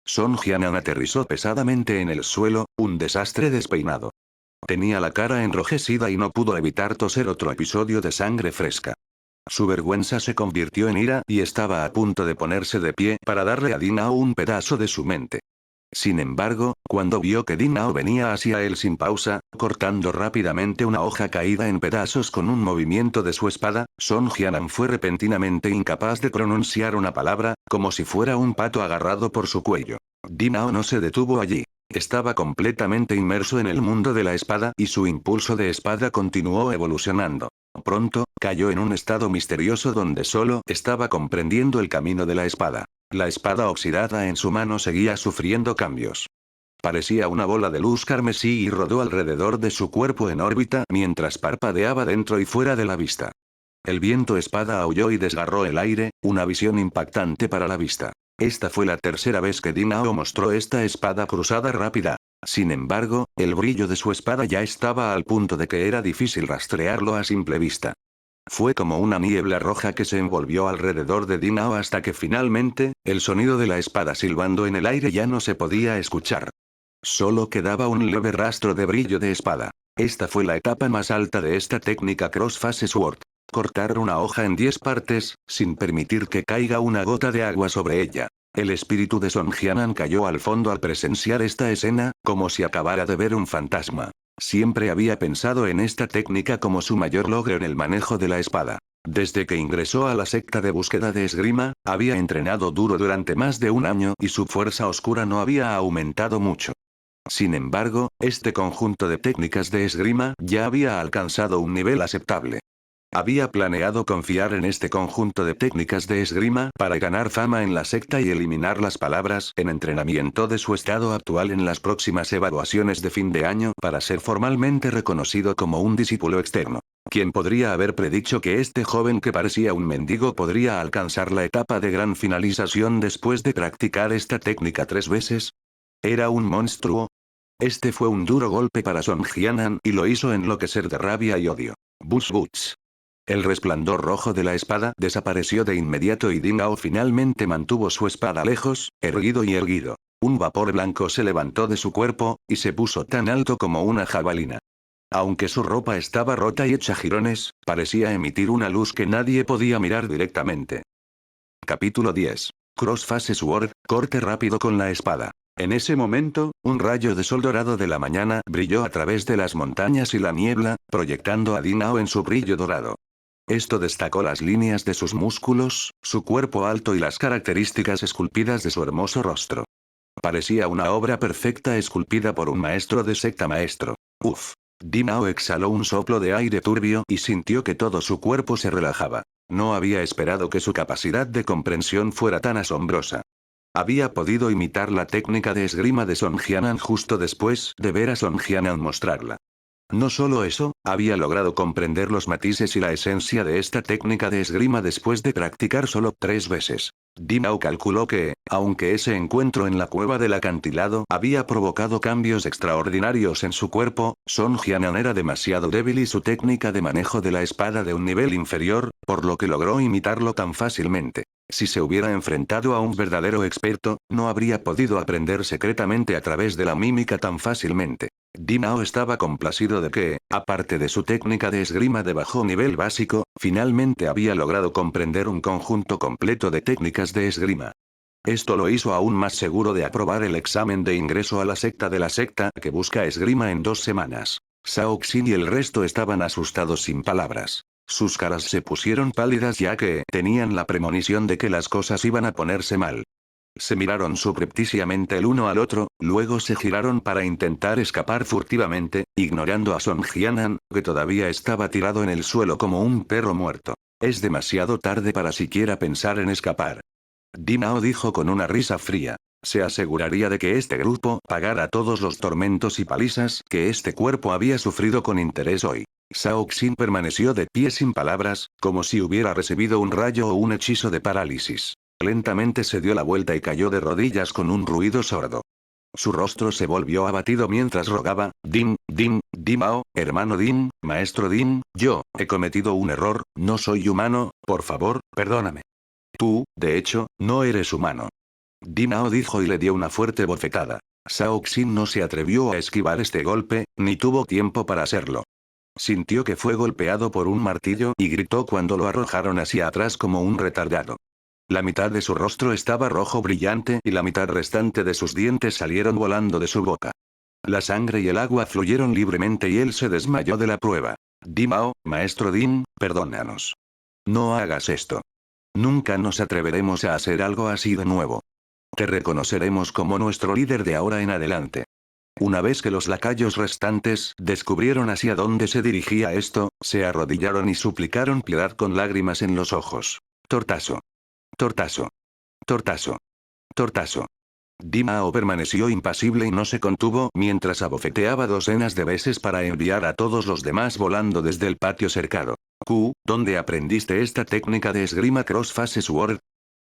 A: Son Jianan aterrizó pesadamente en el suelo, un desastre despeinado. Tenía la cara enrojecida y no pudo evitar toser otro episodio de sangre fresca. Su vergüenza se convirtió en ira y estaba a punto de ponerse de pie para darle a Dinao un pedazo de su mente. Sin embargo, cuando vio que Dinao venía hacia él sin pausa, cortando rápidamente una hoja caída en pedazos con un movimiento de su espada, Son Jianan fue repentinamente incapaz de pronunciar una palabra, como si fuera un pato agarrado por su cuello. Dinao no se detuvo allí. Estaba completamente inmerso en el mundo de la espada y su impulso de espada continuó evolucionando. Pronto, cayó en un estado misterioso donde solo estaba comprendiendo el camino de la espada. La espada oxidada en su mano seguía sufriendo cambios. Parecía una bola de luz carmesí y rodó alrededor de su cuerpo en órbita mientras parpadeaba dentro y fuera de la vista. El viento espada aulló y desgarró el aire, una visión impactante para la vista. Esta fue la tercera vez que Dinao mostró esta espada cruzada rápida. Sin embargo, el brillo de su espada ya estaba al punto de que era difícil rastrearlo a simple vista. Fue como una niebla roja que se envolvió alrededor de Dinao hasta que finalmente, el sonido de la espada silbando en el aire ya no se podía escuchar. Solo quedaba un leve rastro de brillo de espada. Esta fue la etapa más alta de esta técnica Crossface Sword. Cortar una hoja en 10 partes, sin permitir que caiga una gota de agua sobre ella. El espíritu de Son Jianan cayó al fondo al presenciar esta escena, como si acabara de ver un fantasma. Siempre había pensado en esta técnica como su mayor logro en el manejo de la espada. Desde que ingresó a la secta de búsqueda de esgrima, había entrenado duro durante más de un año y su fuerza oscura no había aumentado mucho. Sin embargo, este conjunto de técnicas de esgrima ya había alcanzado un nivel aceptable. Había planeado confiar en este conjunto de técnicas de esgrima para ganar fama en la secta y eliminar las palabras en entrenamiento de su estado actual en las próximas evaluaciones de fin de año para ser formalmente reconocido como un discípulo externo. ¿Quién podría haber predicho que este joven que parecía un mendigo podría alcanzar la etapa de gran finalización después de practicar esta técnica 3 veces? ¿Era un monstruo? Este fue un duro golpe para Son Jianan y lo hizo enloquecer de rabia y odio. Bush Butch. El resplandor rojo de la espada desapareció de inmediato y Dinao finalmente mantuvo su espada lejos, erguido y erguido. Un vapor blanco se levantó de su cuerpo, y se puso tan alto como una jabalina. Aunque su ropa estaba rota y hecha jirones, parecía emitir una luz que nadie podía mirar directamente. Capítulo 10. Crossface Sword, corte rápido con la espada. En ese momento, un rayo de sol dorado de la mañana brilló a través de las montañas y la niebla, proyectando a Dinao en su brillo dorado. Esto destacó las líneas de sus músculos, su cuerpo alto y las características esculpidas de su hermoso rostro. Parecía una obra perfecta esculpida por un maestro de secta maestro. Uf. Dinao exhaló un soplo de aire turbio y sintió que todo su cuerpo se relajaba. No había esperado que su capacidad de comprensión fuera tan asombrosa. Había podido imitar la técnica de esgrima de Son Jianan justo después de ver a Son Jianan mostrarla. No solo eso, había logrado comprender los matices y la esencia de esta técnica de esgrima después de practicar solo 3 veces. Dinao calculó que, aunque ese encuentro en la cueva del acantilado había provocado cambios extraordinarios en su cuerpo, Son Jianan era demasiado débil y su técnica de manejo de la espada de un nivel inferior, por lo que logró imitarlo tan fácilmente. Si se hubiera enfrentado a un verdadero experto, no habría podido aprender secretamente a través de la mímica tan fácilmente. Dinao estaba complacido de que, aparte de su técnica de esgrima de bajo nivel básico, finalmente había logrado comprender un conjunto completo de técnicas de esgrima. Esto lo hizo aún más seguro de aprobar el examen de ingreso a la secta que busca esgrima en 2 semanas. Shao Xin y el resto estaban asustados sin palabras. Sus caras se pusieron pálidas ya que tenían la premonición de que las cosas iban a ponerse mal. Se miraron subrepticiamente el uno al otro, luego se giraron para intentar escapar furtivamente, ignorando a Son Jianan, que todavía estaba tirado en el suelo como un perro muerto. Es demasiado tarde para siquiera pensar en escapar. Dinao dijo con una risa fría. Se aseguraría de que este grupo pagara todos los tormentos y palizas que este cuerpo había sufrido con interés hoy. Shao Xin permaneció de pie sin palabras, como si hubiera recibido un rayo o un hechizo de parálisis. Lentamente se dio la vuelta y cayó de rodillas con un ruido sordo. Su rostro se volvió abatido mientras rogaba, Dimao, hermano Dim, maestro Dim, yo, he cometido un error, no soy humano, por favor, perdóname. Tú, de hecho, no eres humano. Dinao dijo y le dio una fuerte bofetada. Shao Xin no se atrevió a esquivar este golpe, ni tuvo tiempo para hacerlo. Sintió que fue golpeado por un martillo y gritó cuando lo arrojaron hacia atrás como un retardado. La mitad de su rostro estaba rojo brillante y la mitad restante de sus dientes salieron volando de su boca. La sangre y el agua fluyeron libremente y él se desmayó de la prueba. Dimao, maestro Din, perdónanos. No hagas esto. Nunca nos atreveremos a hacer algo así de nuevo. Te reconoceremos como nuestro líder de ahora en adelante. Una vez que los lacayos restantes descubrieron hacia dónde se dirigía esto, se arrodillaron y suplicaron piedad con lágrimas en los ojos. Tortazo. Tortazo. Tortazo. Tortazo. Dimao permaneció impasible y no se contuvo mientras abofeteaba docenas de veces para enviar a todos los demás volando desde el patio cercado. ¿Dónde aprendiste esta técnica de esgrima cross-phase sword?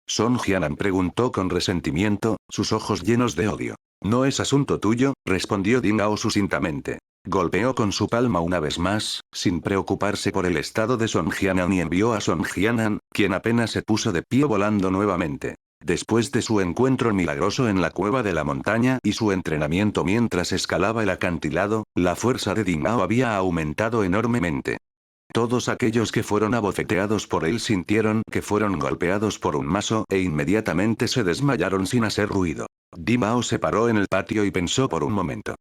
A: Song Jianan preguntó con resentimiento, sus ojos llenos de odio. No es asunto tuyo, respondió Dimao sucintamente. Golpeó con su palma una vez más, sin preocuparse por el estado de Song Jianan y envió a Song Jianan, quien apenas se puso de pie volando nuevamente. Después de su encuentro milagroso en la cueva de la montaña y su entrenamiento mientras escalaba el acantilado, la fuerza de Dimao había aumentado enormemente. Todos aquellos que fueron abofeteados por él sintieron que fueron golpeados por un mazo e inmediatamente se desmayaron sin hacer ruido. Dimao se paró en el patio y pensó por un momento.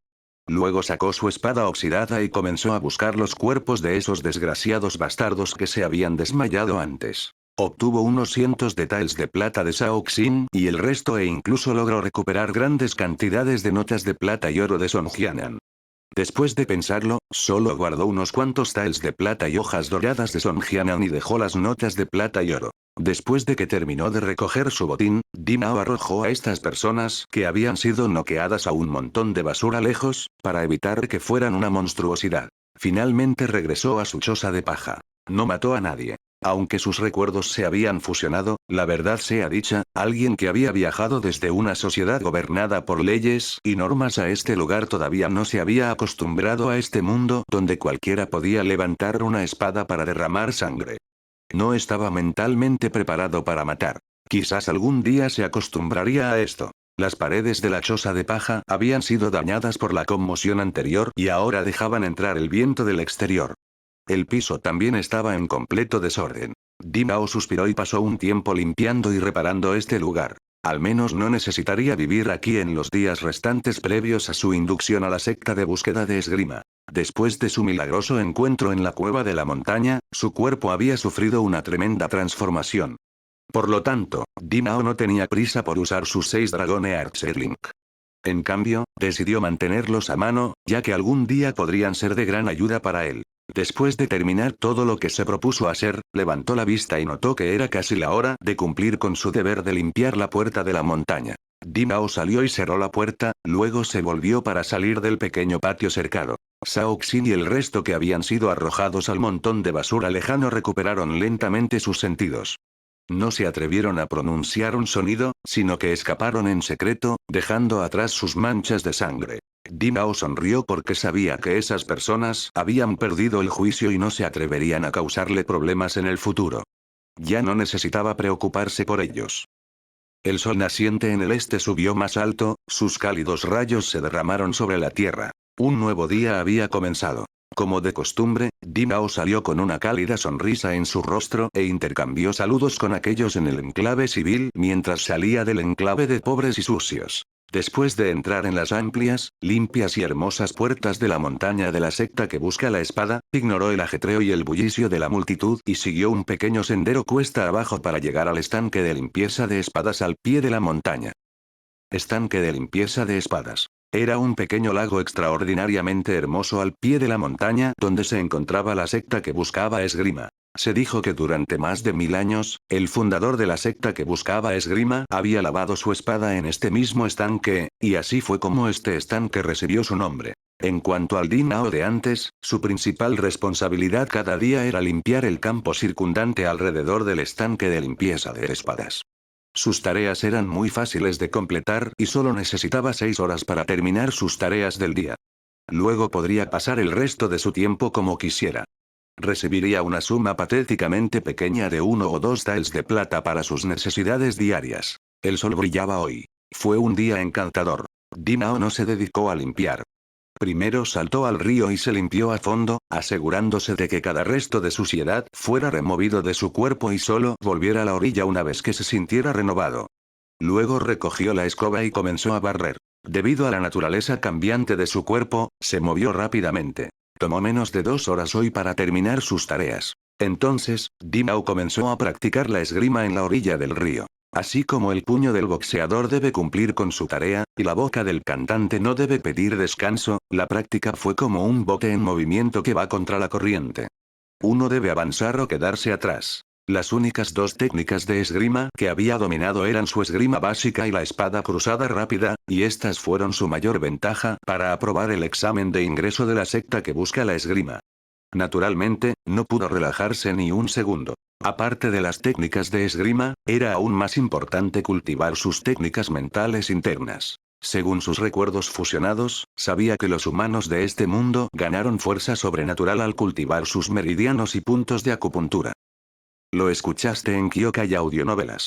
A: Luego sacó su espada oxidada y comenzó a buscar los cuerpos de esos desgraciados bastardos que se habían desmayado antes. Obtuvo unos cientos de taels de plata de Shao Xin y el resto e incluso logró recuperar grandes cantidades de notas de plata y oro de Song Jianan. Después de pensarlo, solo guardó unos cuantos taels de plata y hojas doradas de Song Jianan y dejó las notas de plata y oro. Después de que terminó de recoger su botín, Dimao arrojó a estas personas que habían sido noqueadas a un montón de basura lejos, para evitar que fueran una monstruosidad. Finalmente regresó a su choza de paja. No mató a nadie. Aunque sus recuerdos se habían fusionado, la verdad sea dicha, alguien que había viajado desde una sociedad gobernada por leyes y normas a este lugar todavía no se había acostumbrado a este mundo donde cualquiera podía levantar una espada para derramar sangre. No estaba mentalmente preparado para matar. Quizás algún día se acostumbraría a esto. Las paredes de la choza de paja habían sido dañadas por la conmoción anterior y ahora dejaban entrar el viento del exterior. El piso también estaba en completo desorden. Dimao suspiró y pasó un tiempo limpiando y reparando este lugar. Al menos no necesitaría vivir aquí en los días restantes previos a su inducción a la secta de búsqueda de esgrima. Después de su milagroso encuentro en la cueva de la montaña, su cuerpo había sufrido una tremenda transformación. Por lo tanto, Dimao no tenía prisa por usar sus 6 Dragone Archerlink. En cambio, decidió mantenerlos a mano, ya que algún día podrían ser de gran ayuda para él. Después de terminar todo lo que se propuso hacer, levantó la vista y notó que era casi la hora de cumplir con su deber de limpiar la puerta de la montaña. Dimao salió y cerró la puerta, luego se volvió para salir del pequeño patio cercado. Shao Xin y el resto que habían sido arrojados al montón de basura lejano recuperaron lentamente sus sentidos. No se atrevieron a pronunciar un sonido, sino que escaparon en secreto, dejando atrás sus manchas de sangre. Dimao sonrió porque sabía que esas personas habían perdido el juicio y no se atreverían a causarle problemas en el futuro. Ya no necesitaba preocuparse por ellos. El sol naciente en el este subió más alto, sus cálidos rayos se derramaron sobre la tierra. Un nuevo día había comenzado. Como de costumbre, Dimao salió con una cálida sonrisa en su rostro e intercambió saludos con aquellos en el enclave civil mientras salía del enclave de pobres y sucios. Después de entrar en las amplias, limpias y hermosas puertas de la montaña de la secta que busca la espada, ignoró el ajetreo y el bullicio de la multitud y siguió un pequeño sendero cuesta abajo para llegar al estanque de limpieza de espadas al pie de la montaña. Estanque de limpieza de espadas. Era un pequeño lago extraordinariamente hermoso al pie de la montaña donde se encontraba la secta que buscaba esgrima. Se dijo que durante más de 1000 años, el fundador de la secta que buscaba esgrima había lavado su espada en este mismo estanque, y así fue como este estanque recibió su nombre. En cuanto al Dinao de antes, su principal responsabilidad cada día era limpiar el campo circundante alrededor del estanque de limpieza de espadas. Sus tareas eran muy fáciles de completar y solo necesitaba 6 horas para terminar sus tareas del día. Luego podría pasar el resto de su tiempo como quisiera. recibiría una suma patéticamente pequeña de 1 o 2 taels de plata para sus necesidades diarias. El sol brillaba hoy. Fue un día encantador. Dinao no se dedicó a limpiar. Primero saltó al río y se limpió a fondo, asegurándose de que cada resto de suciedad fuera removido de su cuerpo y solo volviera a la orilla una vez que se sintiera renovado. Luego recogió la escoba y comenzó a barrer. Debido a la naturaleza cambiante de su cuerpo, se movió rápidamente. Tomó menos de 2 horas hoy para terminar sus tareas. Entonces, Dinao comenzó a practicar la esgrima en la orilla del río. Así como el puño del boxeador debe cumplir con su tarea, y la boca del cantante no debe pedir descanso, la práctica fue como un bote en movimiento que va contra la corriente. Uno debe avanzar o quedarse atrás. Las únicas dos técnicas de esgrima que había dominado eran su esgrima básica y la espada cruzada rápida, y estas fueron su mayor ventaja para aprobar el examen de ingreso de la secta que busca la esgrima. Naturalmente, no pudo relajarse ni un segundo. Aparte de las técnicas de esgrima, era aún más importante cultivar sus técnicas mentales internas. Según sus recuerdos fusionados, sabía que los humanos de este mundo ganaron fuerza sobrenatural al cultivar sus meridianos y puntos de acupuntura. Lo escuchaste en Kyokai Audionovelas.